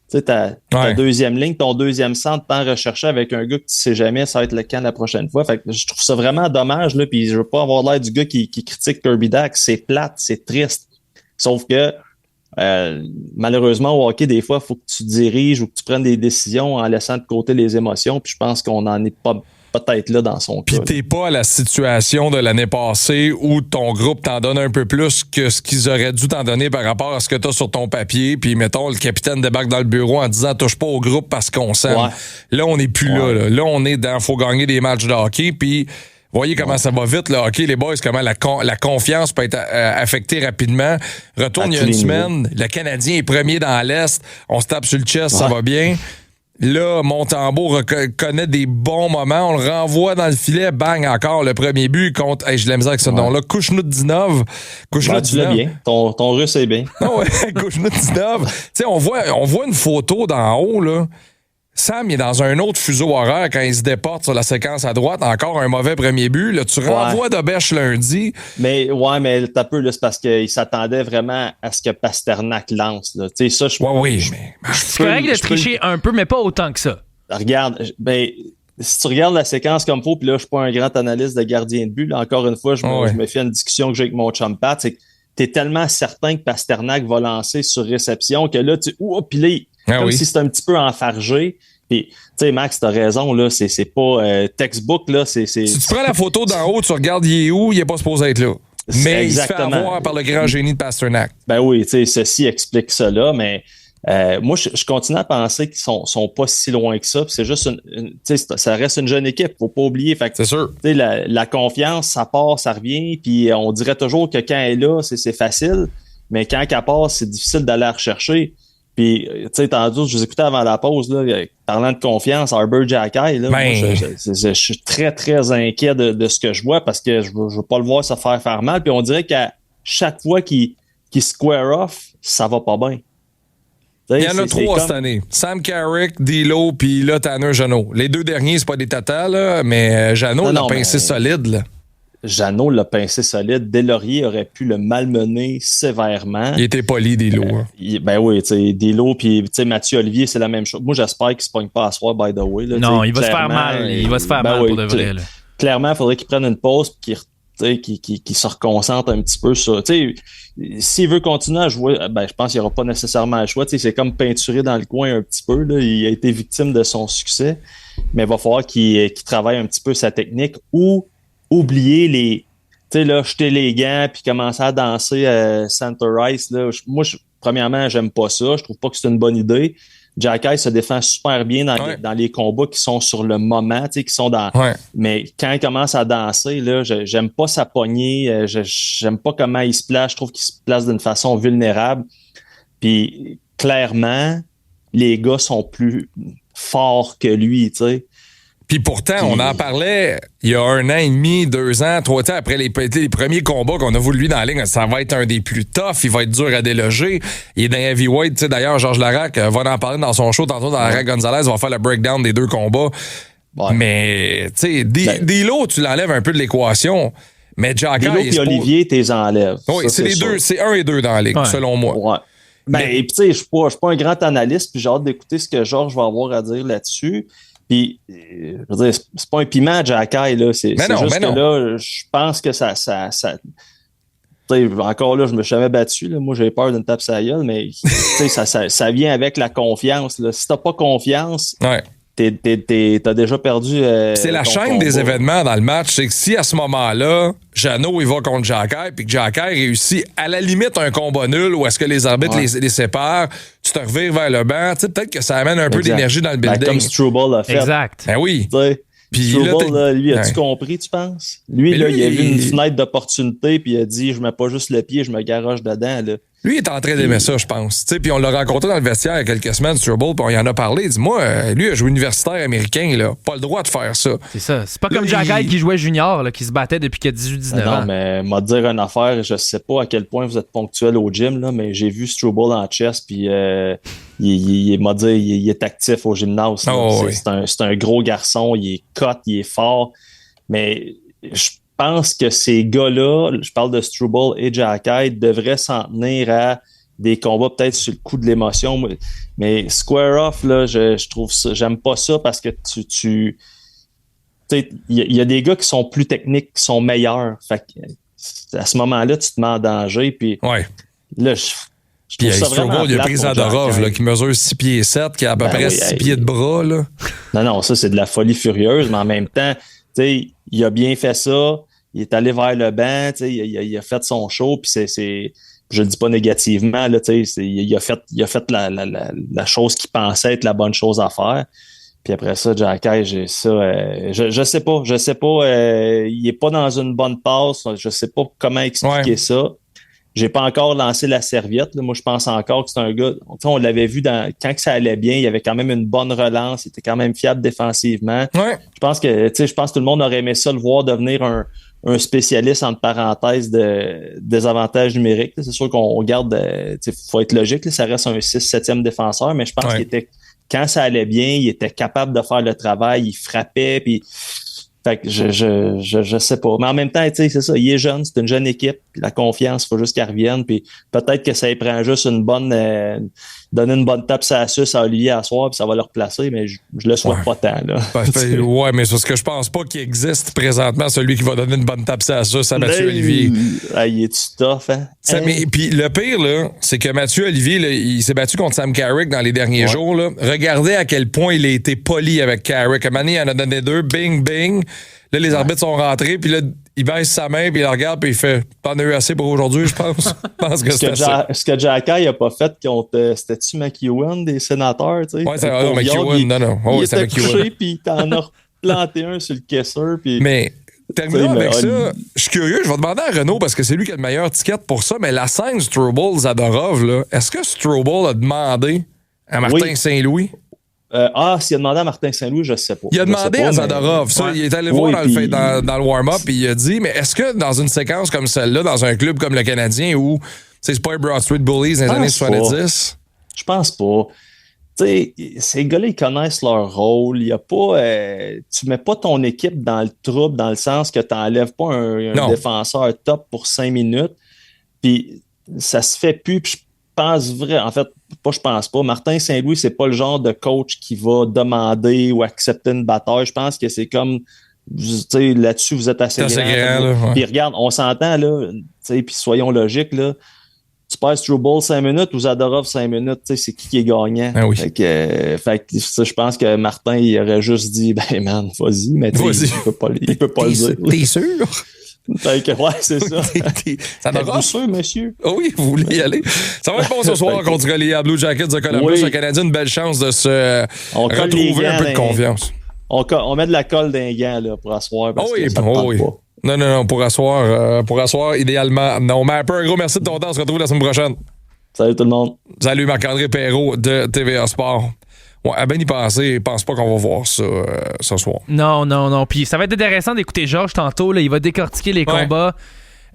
Tu sais, ta deuxième ligne, ton deuxième centre, tant recherché avec un gars que tu sais jamais ça va être le camp la prochaine fois. Fait que je trouve ça vraiment dommage, là, puis je veux pas avoir l'air du gars qui critique Kirby Dach. C'est plate, c'est triste. Sauf que malheureusement, au hockey, des fois, il faut que tu diriges ou que tu prennes des décisions en laissant de côté les émotions, puis je pense qu'on n'en est pas peut-être là dans son cas. Puis t'es pas à la situation de l'année passée où ton groupe t'en donne un peu plus que ce qu'ils auraient dû t'en donner par rapport à ce que t'as sur ton papier. Puis mettons, le capitaine débarque dans le bureau en disant « touche pas au groupe parce qu'on s'aime ». Là, on n'est plus là. Là, on est dans « faut gagner des matchs de hockey ». Puis voyez comment ça va vite, le hockey, les boys, comment la confiance peut être affectée rapidement. Retourne il y a une semaine, le Canadien est premier dans l'Est, on se tape sur le chest, ça va bien. Là, Montembeault connaît des bons moments. On le renvoie dans le filet. Bang, encore le premier but contre... Hey, j'ai de la misère avec ce nom-là. Kouchnoudinov. Tu l'as bien. Ton russe est bien. Non, ouais, Kouchnoudinov. Tu sais, on voit une photo d'en haut, là. Sam, il est dans un autre fuseau horaire quand il se déporte sur la séquence à droite. Encore un mauvais premier but. Là, tu renvoies de bêche lundi. Mais t'as peu, là, c'est parce qu'il s'attendait vraiment à ce que Pasternak lance. Là. Tu sais, ça, c'est correct de tricher un peu, mais pas autant que ça. Regarde, si tu regardes la séquence comme il faut, puis là, je suis pas un grand analyste de gardien de but. Là, encore une fois, je me fais une discussion que j'ai avec mon chum Pat. C'est que tu es tellement certain que Pasternak va lancer sur réception que là, puis là, comme si c'était un petit peu enfargé. Puis, tu sais, Max, t'as raison, là, c'est pas textbook, là, c'est... Si tu prends la photo d'en haut, tu regardes, il est où, il est pas supposé être là. Mais il se fait avoir par le grand génie de Pasternak. Ben oui, tu sais, ceci explique ça là, mais moi, je continue à penser qu'ils sont pas si loin que ça. Puis c'est juste tu sais, ça reste une jeune équipe, faut pas oublier. Fait que, c'est sûr. Tu sais, la confiance, ça part, ça revient. Puis on dirait toujours que quand elle est là, c'est facile. Mais quand elle part, c'est difficile d'aller la rechercher. Puis, tu sais, tantôt, je vous écoutais avant la pause, là, parlant de confiance, Arbor Xhekaj, là, moi, je suis très, très inquiet de ce que je vois parce que je veux pas le voir se faire mal. Puis on dirait qu'à chaque fois qu'il square off, ça va pas bien. Il y en a trois cette année. Sam Carrick, D'Lo, puis là, Tanner Jeannot. Les deux derniers, c'est pas des tatas, là, mais Jeannot l'a pincé solide, là. Jeannot l'a pincé solide. Deslauriers aurait pu le malmener sévèrement. Il était poli, D'Lo. Ben oui, tu sais, D'Lo, puis tu sais, Mathieu Olivier, c'est la même chose. Moi, j'espère qu'il se pogne pas à soir, by the way. Là, non, il va se faire mal. Il va se faire mal pour de vrai. Là. Clairement, il faudrait qu'il prenne une pause et qu'il se reconcentre un petit peu sur... Tu sais, s'il veut continuer à jouer, je pense qu'il n'y aura pas nécessairement le choix. Tu sais, c'est comme peinturé dans le coin un petit peu. Là. Il a été victime de son succès. Mais il va falloir qu'il travaille un petit peu sa technique ou oublier les... Tu sais, là, jeter les gants puis commencer à danser Center Ice. Là. Moi, premièrement, j'aime pas ça. Je trouve pas que c'est une bonne idée. Xhekaj se défend super bien dans les combats qui sont sur le moment, tu sais, qui sont dans... Mais quand il commence à danser, là, j'aime pas sa poignée. J'aime pas comment il se place. Je trouve qu'il se place d'une façon vulnérable. Puis, clairement, les gars sont plus forts que lui, tu sais. Puis pourtant, on en parlait il y a 1 an et demi, 2 ans, 3 ans après les premiers combats qu'on a vu de lui dans la ligne. Ça va être un des plus toughs. Il va être dur à déloger. Il est dans heavyweight. Tu sais, d'ailleurs, Georges Larac va en parler dans son show tantôt dans Larac Gonzalez. Va faire le breakdown des 2 combats. Ouais. Mais, tu sais, D'Lo, tu l'enlèves un peu de l'équation. Mais Xhekaj... D'Lo et Olivier, tu les enlèves. Oui, c'est les deux. C'est 1 et 2 dans la ligue, selon moi. Ouais. Mais tu sais, je suis pas un grand analyste, puis j'ai hâte d'écouter ce que Georges va avoir à dire là-dessus. Puis, je veux dire, c'est pas un piment, Xhekaj, là. C'est juste que là, je pense que ça encore là, je me suis jamais battu, là. Moi, j'ai peur d'une tape sur la gueule, mais ça vient avec la confiance, là. Si t'as pas confiance, t'as déjà perdu. C'est la chaîne des événements dans le match. C'est que si à ce moment-là, Jeannot il va contre Xhekaj, puis que Xhekaj réussit à la limite un combat nul ou est-ce que les arbitres les séparent, tu te revires vers le banc, tu sais, peut-être que ça amène un peu d'énergie dans le building. Comme Struble a fait. Exact. Ben oui. Puis Struble, lui, as-tu compris, tu penses? Lui, là, il a vu une fenêtre d'opportunité, puis il a dit, je mets pas juste le pied, je me garoche dedans, là. Lui, il est en train d'aimer ça, je pense. Puis on l'a rencontré dans le vestiaire il y a quelques semaines, Struble, puis on y en a parlé. Dis-moi, lui, il a joué universitaire américain, là. Pas le droit de faire ça. C'est ça. C'est pas comme Xhekaj qui jouait junior, là, qui se battait depuis qu'il a 18-19 ans. Non, mais m'a dire une affaire, je sais pas à quel point vous êtes ponctuel au gym, là, mais j'ai vu Struble en chess, puis il est actif au gymnase. C'est un gros garçon, il est cut, il est fort. Mais je pense que ces gars-là, je parle de Struble et Xhekaj, devraient s'en tenir à des combats peut-être sur le coup de l'émotion. Mais square off, là, je trouve ça, j'aime pas ça parce que il y a des gars qui sont plus techniques, qui sont meilleurs. Fait que, à ce moment-là, tu te mets en danger. Puis là, je trouve ça vraiment il y a pris Zadorov là, qui mesure 6 pieds 7, qui a à peu près 6 pieds de bras. Là. Non, ça, c'est de la folie furieuse, mais en même temps, il a bien fait ça. Il est allé vers le banc, il a fait son show, puis je le dis pas négativement, là, il a fait la chose qu'il pensait être la bonne chose à faire. Puis après ça, Jacky, je sais pas, il est pas dans une bonne passe, je sais pas comment expliquer ça. J'ai pas encore lancé la serviette. Là. Moi, je pense encore que c'est un gars. On l'avait vu quand que ça allait bien, il avait quand même une bonne relance, il était quand même fiable défensivement. Ouais. Je pense que tout le monde aurait aimé ça le voir devenir un spécialiste entre parenthèses des avantages numériques. C'est sûr qu'on garde, faut être logique, là, ça reste un 6-7e défenseur, mais je pense qu'il était, quand ça allait bien, il était capable de faire le travail, il frappait, puis fait que je sais pas. Mais en même temps, c'est ça, il est jeune, c'est une jeune équipe, puis la confiance, il faut juste qu'elle revienne, puis peut-être que ça y prend juste donner une bonne tape sur la suce à Olivier à soir, puis ça va le replacer, mais je le souhaite pas tant. Là. Ouais, mais c'est parce que je pense pas qu'il existe présentement celui qui va donner une bonne tape sur la suce à Mathieu Olivier. Il est tough, hein? Puis le pire, là, c'est que Mathieu Olivier, là, il s'est battu contre Sam Carrick dans les derniers jours. Là. Regardez à quel point il a été poli avec Carrick. À un moment donné, il en a donné 2, bing, bing. Là, les arbitres sont rentrés, puis là, il baisse sa main, puis il la regarde, puis il fait « T'en as eu assez pour aujourd'hui, je pense. » Je pense que c'est ça. Ce que Jacky n'a pas fait contre... C'était-tu McEwen des sénateurs, tu sais? Ouais, c'est McEwen, non. Il était couché, puis il t'en a replanté un sur le caisseur, puis... Mais... Terminons avec ça. Je suis curieux, je vais demander à Renaud parce que c'est lui qui a le meilleur ticket pour ça, mais la scène Struble-Zadorov, là, est-ce que Struble a demandé à Martin Saint-Louis? S'il a demandé à Martin Saint-Louis, je sais pas. Il a demandé à Zadorov. Ça, il est allé voir dans le warm-up et il a dit, mais est-ce que dans une séquence comme celle-là, dans un club comme le Canadien où c'est pas les Broad Street Bullies dans les années 70? Je pense pas. Tu sais, ces gars-là, ils connaissent leur rôle. Il y a pas, tu mets pas ton équipe dans le trouble dans le sens que tu n'enlèves pas un défenseur top pour 5 minutes. Puis ça se fait plus. Puis je pense en fait, je pense pas. Martin Saint-Louis, c'est pas le genre de coach qui va demander ou accepter une bataille. Je pense que c'est comme, tu sais, là-dessus, vous êtes assez grand. Puis regarde, on s'entend, là, tu sais, puis soyons logiques, là. Tu passes Struble 5 minutes ou Zadorov 5 minutes, tu sais, c'est qui est gagnant. Ah oui. Fait que je pense que Martin, il aurait juste dit, ben man, vas-y, mais il peut pas le dire. T'es sûr? Fait que, ouais, c'est ça. Zadorov? sûr, monsieur? Oh oui, vous voulez y aller? Ça va être bon ce soir contre les Blue Jackets de Columbus. Le Canadien, une belle chance de se retrouver un peu de confiance. On met de la colle d'un gant là, pour asseoir. Parce que ça tente pas. Non, pour asseoir, idéalement. Non, mais un gros merci de ton temps. On se retrouve la semaine prochaine. Salut tout le monde. Salut Marc-André Perrault de TVA Sport. Ouais, à bien y penser, je pense pas qu'on va voir ça ce soir. Non. Puis ça va être intéressant d'écouter Georges tantôt. Là, il va décortiquer les combats.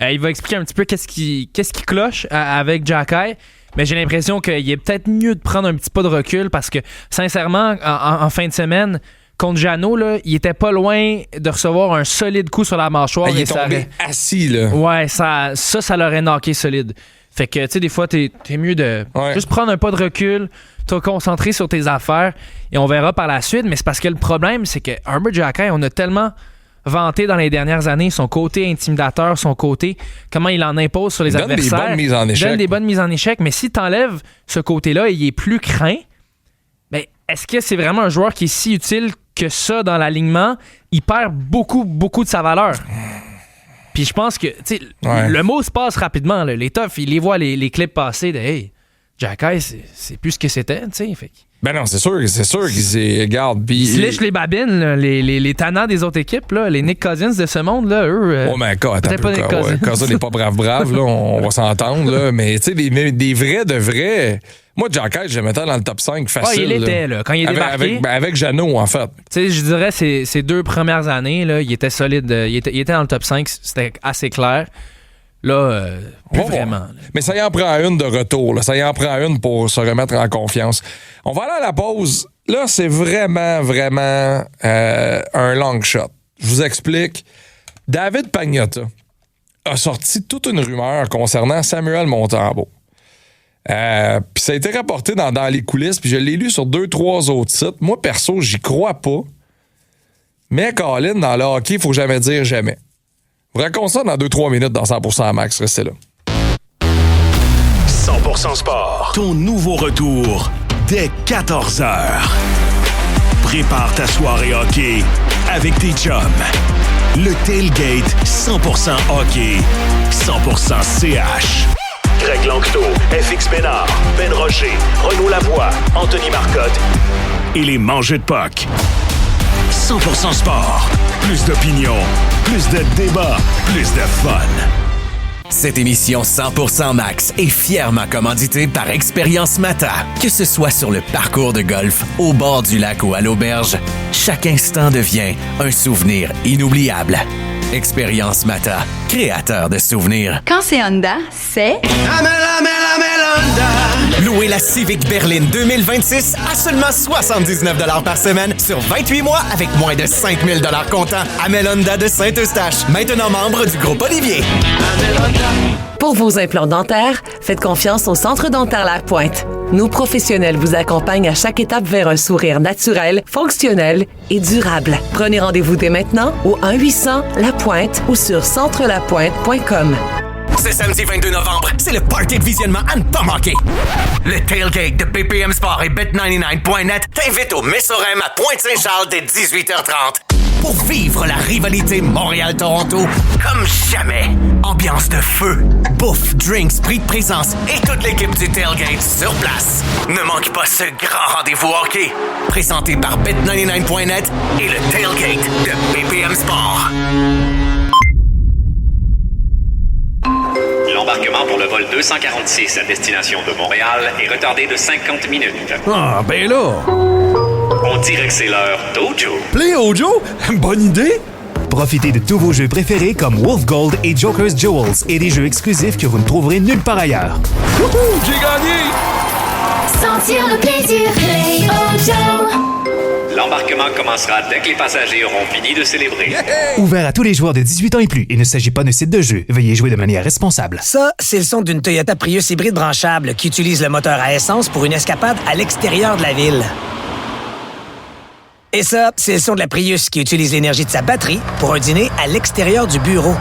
Il va expliquer un petit peu qu'est-ce qui cloche avec Jacky. Mais j'ai l'impression qu'il est peut-être mieux de prendre un petit pas de recul parce que, sincèrement, en fin de semaine, contre Jeannot, là, il était pas loin de recevoir un solide coup sur la mâchoire. Il est tombé assis, là. Ouais, ça l'aurait knocké solide. Fait que, tu sais, des fois, t'es mieux de juste prendre un pas de recul, te concentrer sur tes affaires et on verra par la suite. Mais c'est parce que le problème, c'est que Arber Xhekaj, on a tellement vanté dans les dernières années son côté intimidateur, son côté, comment il en impose sur les adversaires. Donne des bonnes mises en échec. Donne des bonnes mises en échec. Mais si t'enlèves ce côté-là et il est plus craint, ben, est-ce que c'est vraiment un joueur qui est si utile que ça dans l'alignement? Il perd beaucoup, beaucoup de sa valeur. Puis je pense que le mot se passe rapidement. Là. Les toughs, ils les voient les clips passer de hey, Xhekaj, c'est plus ce que c'était. Fait. Ben non, c'est sûr qu'ils regardent. Ils se lèchent les babines, là, les tannants des autres équipes, là, les Nick Cousins de ce monde, là, eux. Oh, mais Cousins n'est pas brave, là, on va s'entendre. Là, mais tu sais, des vrais de vrais. Moi, Xhekaj, je le mettais dans le top 5 facile. Il était, là, quand il est débarqué. Avec Jeannot, en fait. Tu sais, je dirais, ces 2 premières années, là, il était solide. Il était dans le top 5, c'était assez clair. Là, plus vraiment. Mais ça y en prend une de retour. Là. Ça y en prend une pour se remettre en confiance. On va aller à la pause. Là, c'est vraiment un long shot. Je vous explique. David Pagnotta a sorti toute une rumeur concernant Samuel Montembeault. Puis ça a été rapporté dans les coulisses, puis je l'ai lu sur 2-3 autres sites. Moi, perso, j'y crois pas. Mais Colin, dans le hockey, il faut jamais dire jamais. Vous racontez ça dans 2-3 minutes dans 100% Max. Restez là. 100% Sport. Ton nouveau retour dès 14h. Prépare ta soirée hockey avec tes chums. Le tailgate 100% hockey, 100% CH. Greg Langto, FX Bénard, Ben Rocher, Renaud Lavoie, Anthony Marcotte et les mangeux de puck. 100% Sport. Plus d'opinion, plus de débats, plus de fun. Cette émission 100% Max est fièrement commanditée par Expérience Mata. Que ce soit sur le parcours de golf, au bord du lac ou à l'auberge, chaque instant devient un souvenir inoubliable. Expérience Mata, créateur de souvenirs. Quand c'est Honda, c'est... Louez la Civic Berline 2026 à seulement 79$ par semaine sur 28 mois avec moins de 5000$ comptant. Amel Honda de Saint-Eustache, maintenant membre du groupe Olivier. Pour vos implants dentaires, faites confiance au Centre dentaire La Pointe. Nos professionnels vous accompagnent à chaque étape vers un sourire naturel, fonctionnel et durable. Prenez rendez-vous dès maintenant au 1-800-LA-POINTE ou sur centrelapointe.com. Ce samedi 22 novembre, c'est le party de visionnement à ne pas manquer. Le tailgate de BPM Sport et Bet99.net t'invite au Messorem à Pointe-Saint-Charles dès 18h30 pour vivre la rivalité Montréal-Toronto comme jamais. Ambiance de feu, bouffe, drinks, prix de présence et toute l'équipe du tailgate sur place. Ne manque pas ce grand rendez-vous hockey présenté par Bet99.net et le tailgate de BPM Sport. L'embarquement pour le vol 246 à destination de Montréal est retardé de 50 minutes. Ah, ben là! On dirait que c'est l'heure d'Ojo. Play Ojo? Bonne idée! Profitez de tous vos jeux préférés comme Wolf Gold et Joker's Jewels et des jeux exclusifs que vous ne trouverez nulle part ailleurs. Wouhou! J'ai gagné! Sentir le plaisir, Play Ojo. L'embarquement commencera dès que les passagers auront fini de célébrer. Yeah! Ouvert à tous les joueurs de 18 ans et plus. Il ne s'agit pas d'un site de jeu. Veuillez jouer de manière responsable. Ça, c'est le son d'une Toyota Prius hybride branchable qui utilise le moteur à essence pour une escapade à l'extérieur de la ville. Et ça, c'est le son de la Prius qui utilise l'énergie de sa batterie pour un dîner à l'extérieur du bureau.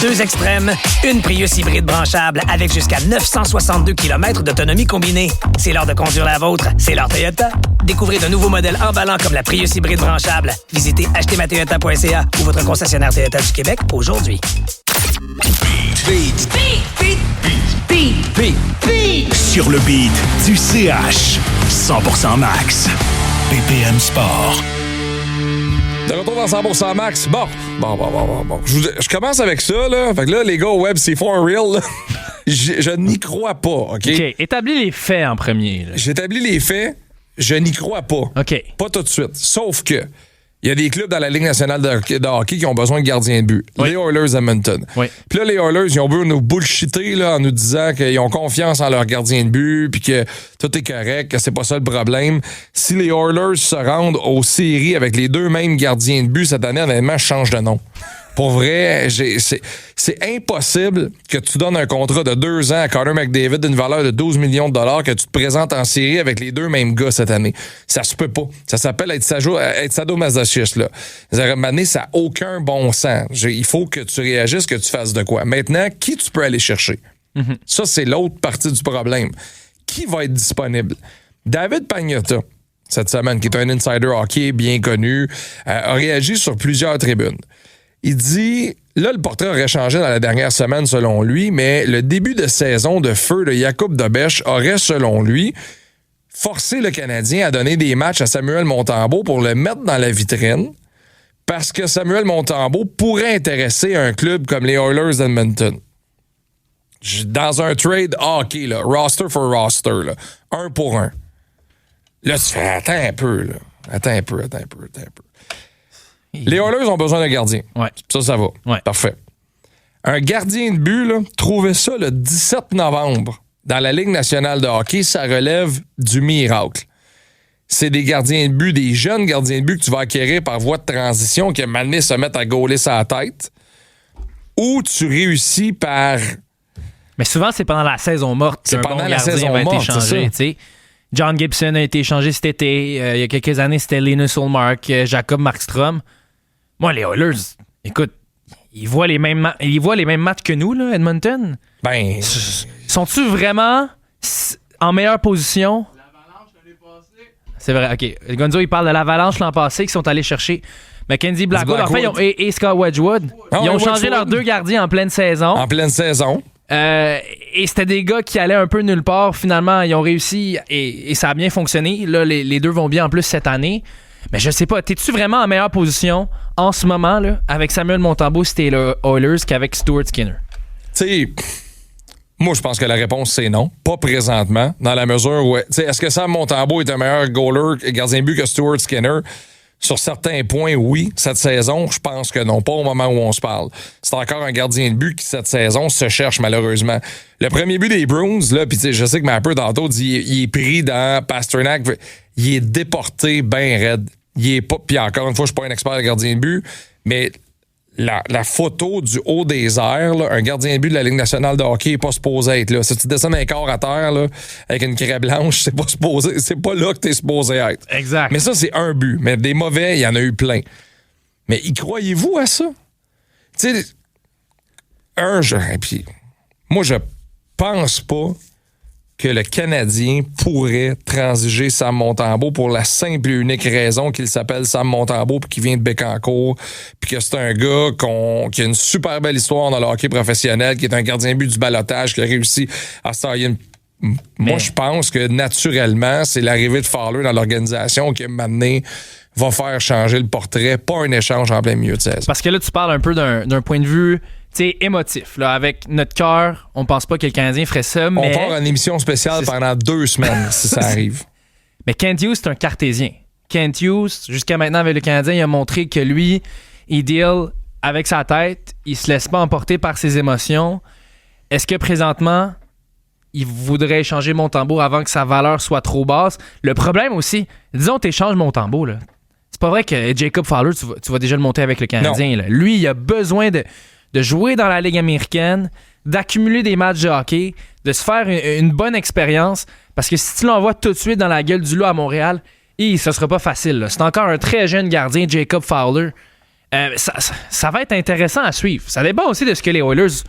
Deux extrêmes, une Prius hybride branchable avec jusqu'à 962 km d'autonomie combinée. C'est l'heure de conduire la vôtre, c'est l'heure Toyota. Découvrez de nouveaux modèles emballants comme la Prius hybride branchable. Visitez achetezmatoyota.ca ou votre concessionnaire Toyota du Québec aujourd'hui. Sur le beat du CH. 100% Max. BPM Sport. De retour dans 100% Max. Bon. Je commence avec ça, là. Fait que là, les gars au web, c'est for real, là. Je n'y crois pas, OK? Établis les faits en premier. J'établis les faits, je n'y crois pas. OK. Pas tout de suite. Sauf que il y a des clubs dans la Ligue nationale de hockey qui ont besoin de gardiens de but. Oui. Les Oilers Edmonton. Oui. Puis là, les Oilers, ils ont beau nous bullshiter là, en nous disant qu'ils ont confiance en leur gardien de but puis que tout est correct, que c'est pas ça le problème. Si les Oilers se rendent aux séries avec les deux mêmes gardiens de but cette année, honnêtement, je change de nom. Pour vrai, c'est impossible que tu donnes un contrat de 2 ans à Connor McDavid d'une valeur de 12 millions de dollars, que tu te présentes en série avec les deux mêmes gars cette année. Ça se peut pas. Ça s'appelle être sadomasochiste, là. Maintenant, ça n'a aucun bon sens. Il faut que tu réagisses, que tu fasses de quoi. Maintenant, qui tu peux aller chercher? Mm-hmm. Ça, c'est l'autre partie du problème. Qui va être disponible? David Pagnotta, cette semaine, qui est un insider hockey bien connu, a réagi sur plusieurs tribunes. Il dit, là, le portrait aurait changé dans la dernière semaine, selon lui, mais le début de saison de feu de Jakub Dobeš aurait, selon lui, forcé le Canadien à donner des matchs à Samuel Montembeault pour le mettre dans la vitrine, parce que Samuel Montembeault pourrait intéresser un club comme les Oilers d'Edmonton. Dans un trade hockey, là, roster for roster, là, 1 pour 1. Là, tu fais, attends un peu. Les Oilers ont besoin d'un gardien. Ouais. Ça va. Ouais. Parfait. Un gardien de but, là, trouvez ça le 17 novembre dans la Ligue nationale de hockey, ça relève du miracle. C'est des gardiens de but, des jeunes gardiens de but que tu vas acquérir par voie de transition qui, à un moment donné, se mettent à gauler sa tête. Ou tu réussis par Mais souvent, c'est pendant la saison morte qu'un bon gardien va être échangé. T'sais. John Gibson a été échangé cet été. Il y a quelques années, c'était Linus Ullmark, Jacob Markstrom. Moi, les Oilers, écoute, ils voient les mêmes matchs que nous, là, Edmonton. Ben, sont-tu vraiment en meilleure position? L'Avalanche l'année passée. C'est vrai, OK. Gonzo, il parle de l'Avalanche l'an passé qui sont allés chercher Mackenzie Blackwood. En fait, et Scott Wedgwood. Ils ont changé leurs deux gardiens en pleine saison. En pleine saison. Et c'était des gars qui allaient un peu nulle part. Finalement, ils ont réussi et ça a bien fonctionné. Là, les deux vont bien en plus cette année. Mais je sais pas, t'es-tu vraiment en meilleure position en ce moment là, avec Samuel Montembeault si t'es les Oilers qu'avec Stuart Skinner? Tu sais, moi je pense que la réponse c'est non. Pas présentement, dans la mesure où... Est-ce que Sam Montembeault est un meilleur goaler et gardien de but que Stuart Skinner? Sur certains points, oui. Cette saison, je pense que non. Pas au moment où on se parle. C'est encore un gardien de but qui, cette saison, se cherche malheureusement. Le premier but des Bruins, là, puis je sais que Mapper, tantôt, dit il est pris dans Pasternak. Il est déporté bien raide. Il est pas... Puis encore une fois, je suis pas un expert de gardien de but, mais la photo du haut des airs, là, un gardien de but de la Ligue nationale de hockey n'est pas supposé être là. Si tu descends un corps à terre là, avec une craie blanche, c'est pas là que tu es supposé être. Exact. Mais ça, c'est un but. Mais des mauvais, il y en a eu plein. Mais y croyez-vous à ça? Tu sais, puis moi, je pense pas que le Canadien pourrait transiger Sam Montembeault pour la simple et unique raison qu'il s'appelle Sam Montembeault puis qu'il vient de Bécancour puis que c'est un gars qui a une super belle histoire dans le hockey professionnel, qui est un gardien de but du balotage, qui a réussi à se tailler une... Moi, je pense que naturellement, c'est l'arrivée de Fowler dans l'organisation qui, maintenant, va faire changer le portrait, pas un échange en plein milieu de saison. Parce que là, tu parles un peu d'un point de vue... émotif. Là. Avec notre cœur, on pense pas que le Canadien ferait ça, mais... On part en émission spéciale pendant 2 semaines, si ça arrive. Mais Kent Hughes, c'est un cartésien. Kent Hughes, jusqu'à maintenant avec le Canadien, il a montré que lui, il deal avec sa tête, il se laisse pas emporter par ses émotions. Est-ce que présentement, il voudrait échanger Montembeault avant que sa valeur soit trop basse? Le problème aussi, disons que tu échanges Montembeault, là. C'est pas vrai que Jacob Fowler, tu vas déjà le monter avec le Canadien. Là. Lui, il a besoin de jouer dans la Ligue américaine, d'accumuler des matchs de hockey, de se faire une bonne expérience, parce que si tu l'envoies tout de suite dans la gueule du loup à Montréal, ce sera pas facile. Là. C'est encore un très jeune gardien, Jacob Fowler. Ça va être intéressant à suivre. Ça dépend aussi de ce que les Oilers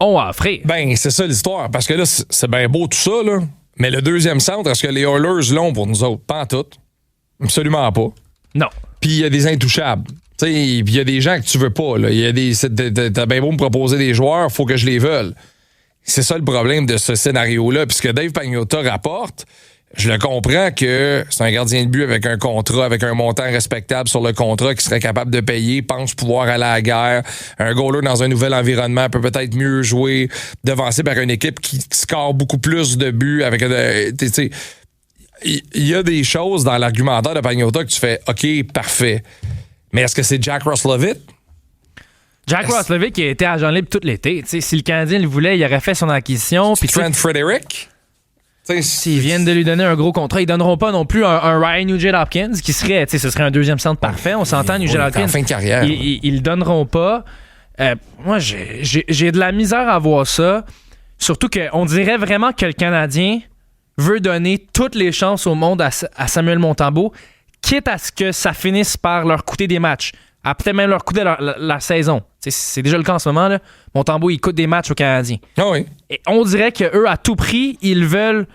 ont à offrir. Ben, c'est ça l'histoire, parce que là, c'est bien beau tout ça, là, mais le deuxième centre, est-ce que les Oilers l'ont pour nous autres? Pas en tout. Absolument pas. Non. Puis il y a des intouchables. Il y a des gens que tu veux pas. Là. T'as bien beau me proposer des joueurs, faut que je les veuille. C'est ça le problème de ce scénario-là. Puis ce que Dave Pagnotta rapporte, je le comprends que c'est un gardien de but avec un contrat, avec un montant respectable sur le contrat qui serait capable de payer, pense pouvoir aller à la guerre. Un goaler dans un nouvel environnement peut peut-être mieux jouer, devancé par une équipe qui score beaucoup plus de buts. Avec il y a des choses dans l'argumentaire de Pagnotta que tu fais « OK, parfait ». Mais est-ce que c'est Jack Roslovic? Jack Roslovic qui a été agent libre tout l'été. T'sais, si le Canadien le voulait, il aurait fait son acquisition. Trent Frederick? S'ils viennent de lui donner un gros contrat, ils donneront pas non plus un Ryan Nugent-Hopkins qui serait, ce serait un deuxième centre parfait. On s'entend, Nugent-Hopkins. En fin de carrière. Ils le donneront pas. Moi, j'ai de la misère à voir ça. Surtout qu'on dirait vraiment que le Canadien veut donner toutes les chances au monde à Samuel Montembeault, quitte à ce que ça finisse par leur coûter des matchs, à peut-être même leur coûter la saison. C'est déjà le cas en ce moment. Là. Montembeault, il coûte des matchs aux Canadiens. Ah oui. Et on dirait qu'eux, à tout prix, ils veulent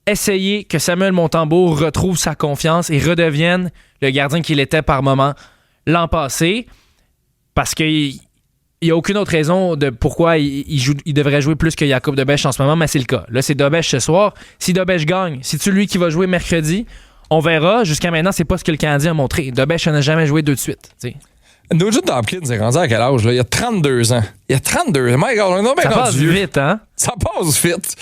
essayer que Samuel Montembeault retrouve sa confiance et redevienne le gardien qu'il était par moment l'an passé, parce qu'il n'y a aucune autre raison de pourquoi il devrait jouer plus que Jacob Dobèche en ce moment, mais c'est le cas. Là, c'est Dobèche ce soir. Si Dobèche gagne, c'est-tu lui qui va jouer mercredi? On verra. Jusqu'à maintenant, c'est pas ce que le Canadien a montré. Dobèche n'a jamais joué 2 de suite. T'sais. Nugent-Hopkins est rendu à quel âge? Là? Il a 32 ans. Il a 32 ans. Ça passe vite, hein? Ça passe vite.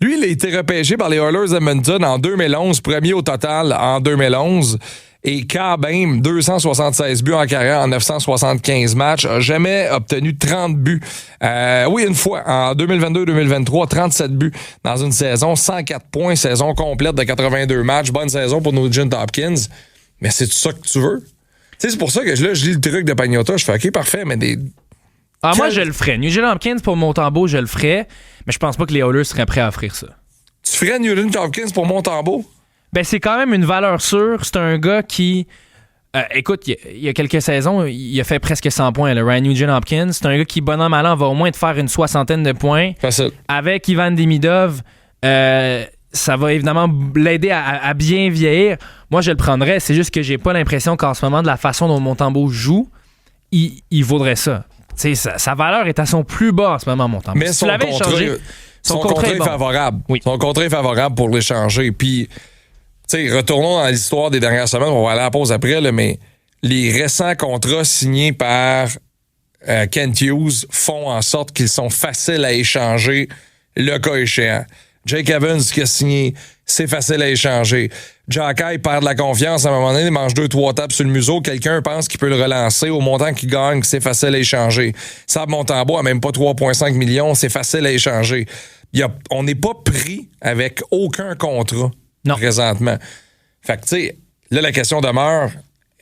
Lui, il a été repêché par les Oilers d'Edmonton en 2011, premier au total en 2011. Et quand même, 276 buts en carrière en 975 matchs, a jamais obtenu 30 buts. Oui, une fois, en 2022-2023, 37 buts dans une saison, 104 points, saison complète de 82 matchs. Bonne saison pour Nugent-Hopkins. Mais c'est ça que tu veux? Tu sais, c'est pour ça que là, je lis le truc de Pagnotta, je fais OK, parfait, mais Moi, je le ferais. Nugent Hopkins pour Montembeault, je le ferais, mais je pense pas que les Oilers seraient prêts à offrir ça. Tu ferais Nugent Hopkins pour Montembeault? Ben, c'est quand même une valeur sûre. C'est un gars qui... écoute, il y a quelques saisons, il a fait presque 100 points, le Ryan Nugent-Hopkins. C'est un gars qui, bon an, mal an, va au moins te faire une 60aine de points. Facile. Avec Ivan Demidov, ça va évidemment l'aider à bien vieillir. Moi, je le prendrais. C'est juste que j'ai pas l'impression qu'en ce moment, de la façon dont Montembeault joue, il vaudrait ça. Sa valeur est à son plus bas en ce moment, Montembeault. Mais son contrat est favorable. Oui. Son contrat est favorable pour l'échanger. Puis, retournons dans l'histoire des dernières semaines. On va aller à la pause après, là, mais les récents contrats signés par Kent Hughes font en sorte qu'ils sont faciles à échanger le cas échéant. Jake Evans qui a signé, c'est facile à échanger. Jacky perd de la confiance à un moment donné, il mange 2-3 tapes sur le museau. Quelqu'un pense qu'il peut le relancer au montant qu'il gagne, c'est facile à échanger. Sab Montembeault a même pas 3,5 millions, c'est facile à échanger. On n'est pas pris avec aucun contrat présentement. Fait que, tu sais, là, la question demeure,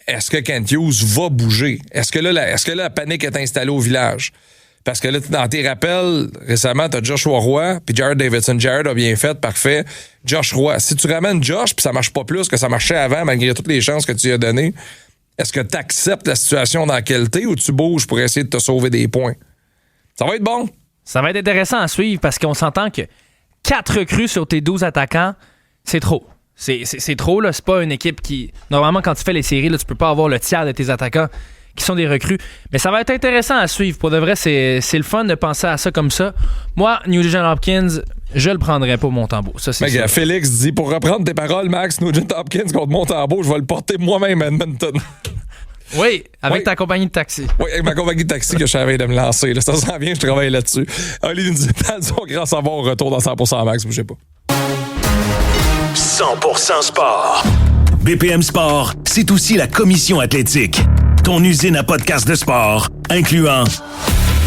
est-ce que Kent Hughes va bouger? Est-ce que là, la panique est installée au village? Parce que là, dans tes rappels, récemment, t'as Joshua Roy puis Jared Davidson. Jared a bien fait, parfait. Josh Roy. Si tu ramènes Josh puis ça marche pas plus que ça marchait avant, malgré toutes les chances que tu lui as données, est-ce que tu acceptes la situation dans laquelle t'es ou tu bouges pour essayer de te sauver des points? Ça va être bon. Ça va être intéressant à suivre parce qu'on s'entend que 4 recrues sur tes 12 attaquants, c'est trop. C'est trop, là. C'est pas une équipe qui... Normalement, quand tu fais les séries, là, tu peux pas avoir le tiers de tes attaquants qui sont des recrues. Mais ça va être intéressant à suivre. Pour de vrai, c'est le fun de penser à ça comme ça. Moi, Nugent Hopkins, je le prendrais pour Montembeault. Ça, c'est ça. Félix dit, pour reprendre tes paroles, Max, Nugent Hopkins contre Montembeault, je vais le porter moi-même à Edmonton. Oui, avec ta compagnie de taxi. Oui, avec ma compagnie de taxi que je savais de me lancer. Là, ça s'en vient, je travaille là-dessus. Oli nous dit, son grand savoir au retour dans 100% Max, bougez pas. 100% sport. BPM Sport, c'est aussi la commission athlétique. Ton usine à podcast de sport, incluant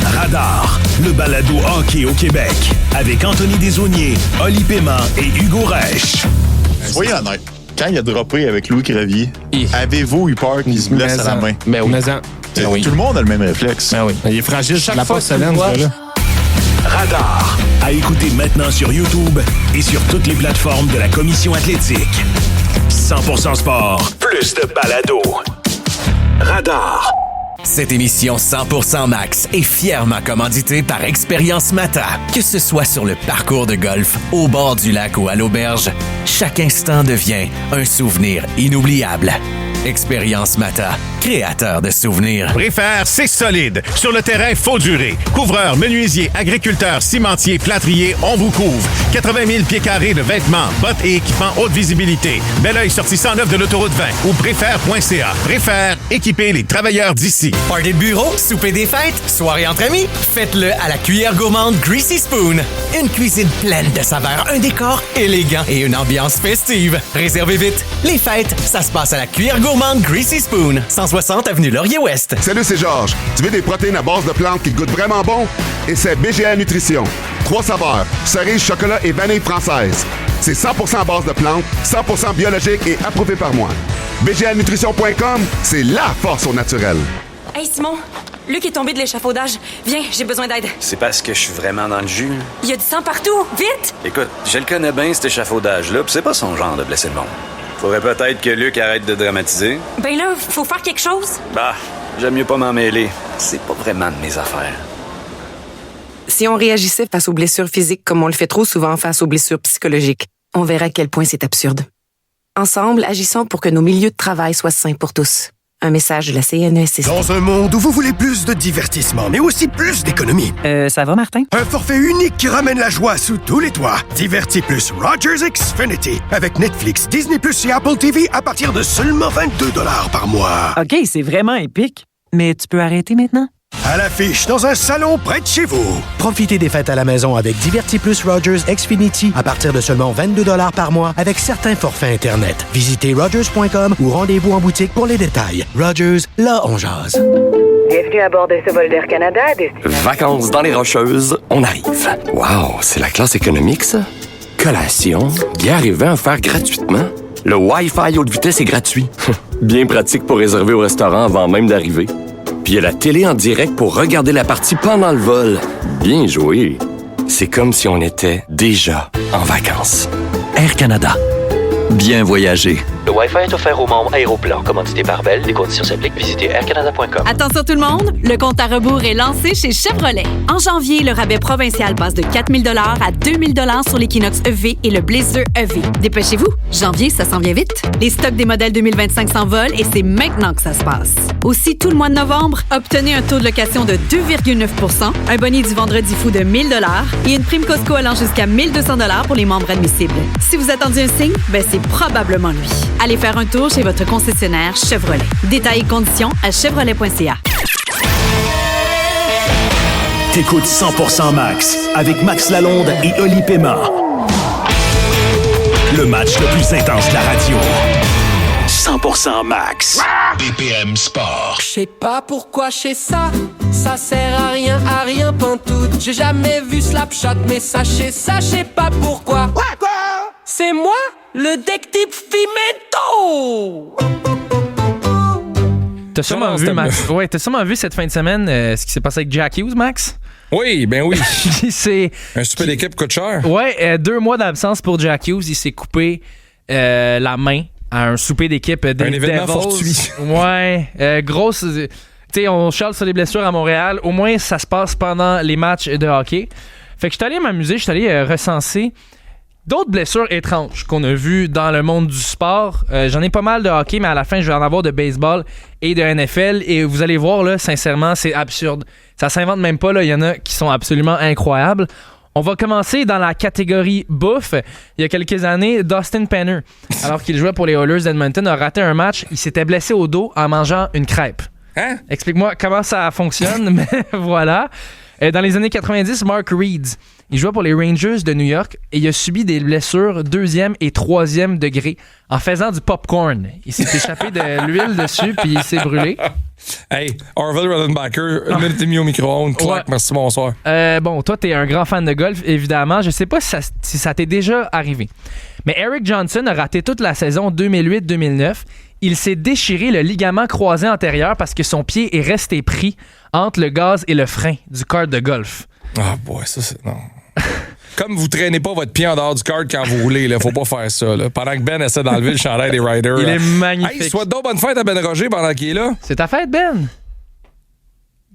Radar, le balado hockey au Québec, avec Anthony Desaulniers, Oli Paiement et Hugo Rech. Soyez honnête, quand il a droppé avec Louis Crevier, avez-vous eu peur qu'il se blesse à la main? Mais oui. Tout le monde a le même réflexe. Ben oui. Il est fragile chaque la porcelaine, là. Radar, à écouter maintenant sur YouTube et sur toutes les plateformes de la commission athlétique. 100% sport, plus de balado. Radar. Cette émission 100% Max est fièrement commanditée par Expérience Mata. Que ce soit sur le parcours de golf, au bord du lac ou à l'auberge, chaque instant devient un souvenir inoubliable. Expérience Mata, créateur de souvenirs. Préfère, c'est solide. Sur le terrain, faut durer. Couvreurs, menuisiers, agriculteurs, cimentiers, plâtriers, on vous couvre. 80 000 pieds carrés de vêtements, bottes et équipements haute visibilité. Belleuil, sortie 109 de l'autoroute 20 ou préfère.ca. Préfère, équiper les travailleurs d'ici. Party de bureau, souper des fêtes, soirée entre amis, faites-le à la cuillère gourmande Greasy Spoon. Une cuisine pleine de saveurs, un décor élégant et une ambiance festive. Réservez vite. Les fêtes, ça se passe à la cuillère gourmande Greasy Spoon, 160 avenue Laurier-Ouest. Salut, c'est Georges. Tu veux des protéines à base de plantes qui goûtent vraiment bon? Et c'est BGA Nutrition. 3 saveurs, cerise, chocolat et vanille française. C'est 100% à base de plantes, 100% biologique et approuvé par moi. BGAnutrition.com, c'est la force au naturel. Hey Simon, Luc est tombé de l'échafaudage. Viens, j'ai besoin d'aide. C'est parce que je suis vraiment dans le jus. Il y a du sang partout, vite! Écoute, je le connais bien, cet échafaudage-là, pis c'est pas son genre de blesser le monde. Faudrait peut-être que Luc arrête de dramatiser. Ben là, faut faire quelque chose. Bah, j'aime mieux pas m'en mêler. C'est pas vraiment de mes affaires. Si on réagissait face aux blessures physiques comme on le fait trop souvent face aux blessures psychologiques, on verrait à quel point c'est absurde. Ensemble, agissons pour que nos milieux de travail soient sains pour tous. Un message de la CNESST. Dans un monde où vous voulez plus de divertissement, mais aussi plus d'économie. Ça va, Martin? Un forfait unique qui ramène la joie sous tous les toits. Divertis plus Rogers Xfinity. Avec Netflix, Disney Plus et Apple TV à partir de seulement 22 $ par mois. OK, c'est vraiment épique. Mais tu peux arrêter maintenant? À l'affiche dans un salon près de chez vous. Profitez des fêtes à la maison avec Divertis Plus Rogers Xfinity à partir de seulement 22 $ par mois avec certains forfaits Internet. Visitez rogers.com ou rendez-vous en boutique pour les détails. Rogers, là on jase. Bienvenue à bord de ce vol d'Air Canada. Vacances dans les Rocheuses, on arrive. Wow, c'est la classe économique, ça? Collation, bière et vin offerts gratuitement. Le Wi-Fi haute vitesse est gratuit. Bien pratique pour réserver au restaurant avant même d'arriver. Puis il y a la télé en direct pour regarder la partie pendant le vol. Bien joué. C'est comme si on était déjà en vacances. Air Canada. Bien voyager. Le Wi-Fi est offert aux membres Aéroplan. Commandité par Bell. Les conditions s'appliquent. Visitez aircanada.com. Attention tout le monde, le compte à rebours est lancé chez Chevrolet. En janvier, le rabais provincial passe de 4 000 à 2 000 sur l'Equinox EV et le Blazer EV. Dépêchez-vous, janvier, ça s'en vient vite. Les stocks des modèles 2025 s'envolent et c'est maintenant que ça se passe. Aussi, tout le mois de novembre, obtenez un taux de location de 2,9 %, un bonus du vendredi fou de 1 000 et une prime Costco allant jusqu'à 1 200 $ pour les membres admissibles. Si vous attendiez un signe, c'est probablement lui. Allez faire un tour chez votre concessionnaire Chevrolet. Détails et conditions à chevrolet.ca. T'écoutes 100% Max avec Max Lalonde et Oli Paiement. Le match le plus intense de la radio. 100% Max. BPM Sport. Je sais pas pourquoi je sais ça. Ça sert à rien pantoute. J'ai jamais vu Slapshot, mais sachez ça, je sais pas pourquoi. Quoi? C'est moi, le détective Fimetto! T'as sûrement vu, Max. Ouais, t'as sûrement vu cette fin de semaine ce qui s'est passé avec Jack Hughes, Max? Oui, ben oui. C'est un super d'équipe coûte cher. Ouais, 2 mois d'absence pour Jack Hughes. Il s'est coupé la main à un souper d'équipe des un événement Devils. fortuit. Ouais, grosse. Tu sais, on charle sur les blessures à Montréal. Au moins, ça se passe pendant les matchs de hockey. Fait que je suis allé m'amuser, je suis allé recenser d'autres blessures étranges qu'on a vues dans le monde du sport. J'en ai pas mal de hockey, mais à la fin, je vais en avoir de baseball et de NFL. Et vous allez voir, là, sincèrement, c'est absurde. Ça s'invente même pas, là. Il y en a qui sont absolument incroyables. On va commencer dans la catégorie bouffe. Il y a quelques années, Dustin Penner, alors qu'il jouait pour les Oilers d'Edmonton, a raté un match. Il s'était blessé au dos en mangeant une crêpe. Hein? Explique-moi comment ça fonctionne, mais voilà. Dans les années 90, Mark Reed, il jouait pour les Rangers de New York et il a subi des blessures 2e et 3e degré en faisant du popcorn. Il s'est échappé de l'huile dessus puis il s'est brûlé. Hey, Orville Rodenbacher, une minute et demie au micro-ondes. Clac, merci, bonsoir. Bon, toi, t'es un grand fan de golf, évidemment. Je sais pas si ça t'est déjà arrivé. Mais Eric Johnson a raté toute la saison 2008-2009. Il s'est déchiré le ligament croisé antérieur parce que son pied est resté pris entre le gaz et le frein du kart de golf. Ah, boy, ça, c'est... Non. Comme vous traînez pas votre pied en dehors du kart quand vous roulez, là, faut pas faire ça. Là. Pendant que Ben essaie d'enlever le chandail des Riders. Il est magnifique. Hey, souhaite donc bonne fête à Ben Roger pendant qu'il est là. C'est ta fête, Ben?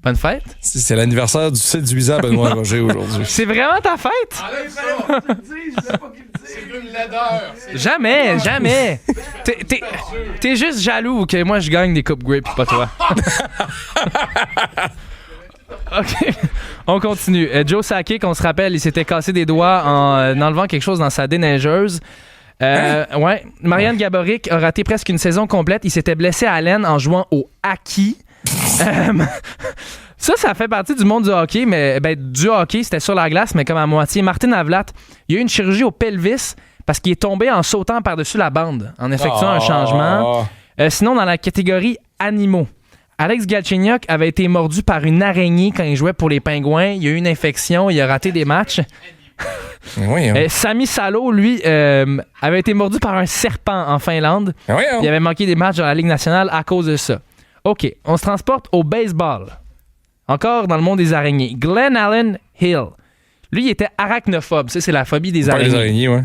Bonne fête. C'est l'anniversaire du séduisant Benoît Roger aujourd'hui. C'est vraiment ta fête? C'est une laideur. Jamais. T'es juste jaloux que moi je gagne des Coupe Grey pis pas toi. OK, on continue. Joe Sakic, on se rappelle, il s'était cassé des doigts en enlevant quelque chose dans sa déneigeuse. Ouais. Marianne Gaborik a raté presque une saison complète. Il s'était blessé à l'aine en jouant au hockey. Ça fait partie du monde du hockey, mais du hockey, c'était sur la glace, mais comme à moitié. Martin Havlat, il y a eu une chirurgie au pelvis parce qu'il est tombé en sautant par-dessus la bande, en effectuant un changement. Sinon, dans la catégorie animaux, Alex Galchenyuk avait été mordu par une araignée quand il jouait pour les Pingouins. Il a eu une infection, il a raté des matchs. Oui, Sami Salo, lui, avait été mordu par un serpent en Finlande. Oui, il avait manqué des matchs dans la Ligue nationale à cause de ça. OK, on se transporte au baseball. Encore dans le monde des araignées. Glenn Allen Hill. Lui, il était arachnophobe. Ça, c'est la phobie des araignées. Les araignées, ouais.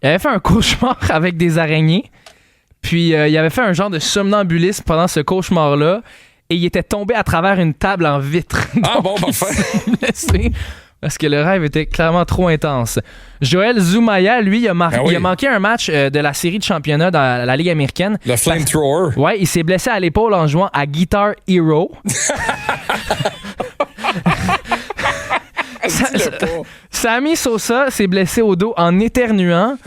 Il avait fait un cauchemar avec des araignées. Puis, il avait fait un genre de somnambulisme pendant ce cauchemar-là. Et il était tombé à travers une table en vitre. Ah bon, parfait. Parce que le rêve était clairement trop intense. Joël Zumaya, lui, il a manqué un match de la série de championnat dans la Ligue américaine. Le Flamethrower. Ouais, il s'est blessé à l'épaule en jouant à Guitar Hero. Sammy Sosa s'est blessé au dos en éternuant.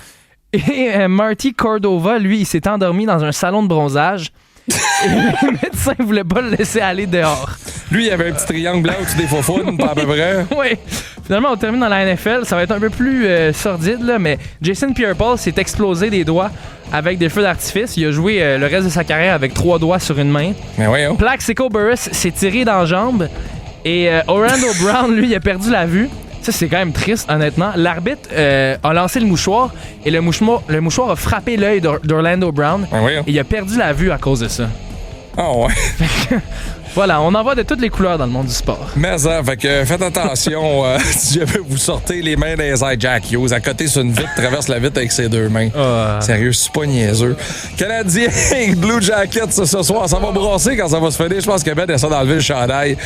Et Marty Cordova, lui, il s'est endormi dans un salon de bronzage. Et le médecin voulait pas le laisser aller dehors. Lui, il avait un petit triangle blanc au-dessus des faufounes, pas à peu près. Oui. Finalement, on termine dans la NFL. Ça va être un peu plus sordide, là, mais Jason Pierre-Paul s'est explosé des doigts avec des feux d'artifice. Il a joué le reste de sa carrière avec 3 doigts sur une main. Mais oui, oh. Plaxico Burress s'est tiré dans la jambe. Et Orlando Brown, lui, il a perdu la vue. Ça, c'est quand même triste, honnêtement. L'arbitre a lancé le mouchoir et le mouchoir a frappé l'œil d'Orlando Brown. Ah oui, oh. Et il a perdu la vue à cause de ça. Ah ouais. Voilà, on en voit de toutes les couleurs dans le monde du sport. Mais ça, fait que faites attention si jamais vous sortez les mains des airs Jack Hughes à côté sur une vitre, traverse la vitre avec ses deux mains. Sérieux, c'est pas niaiseux. Canadien Blue Jackets ce soir, ça va brasser quand ça va se finir. Je pense que Ben essaie d'enlever le chandail.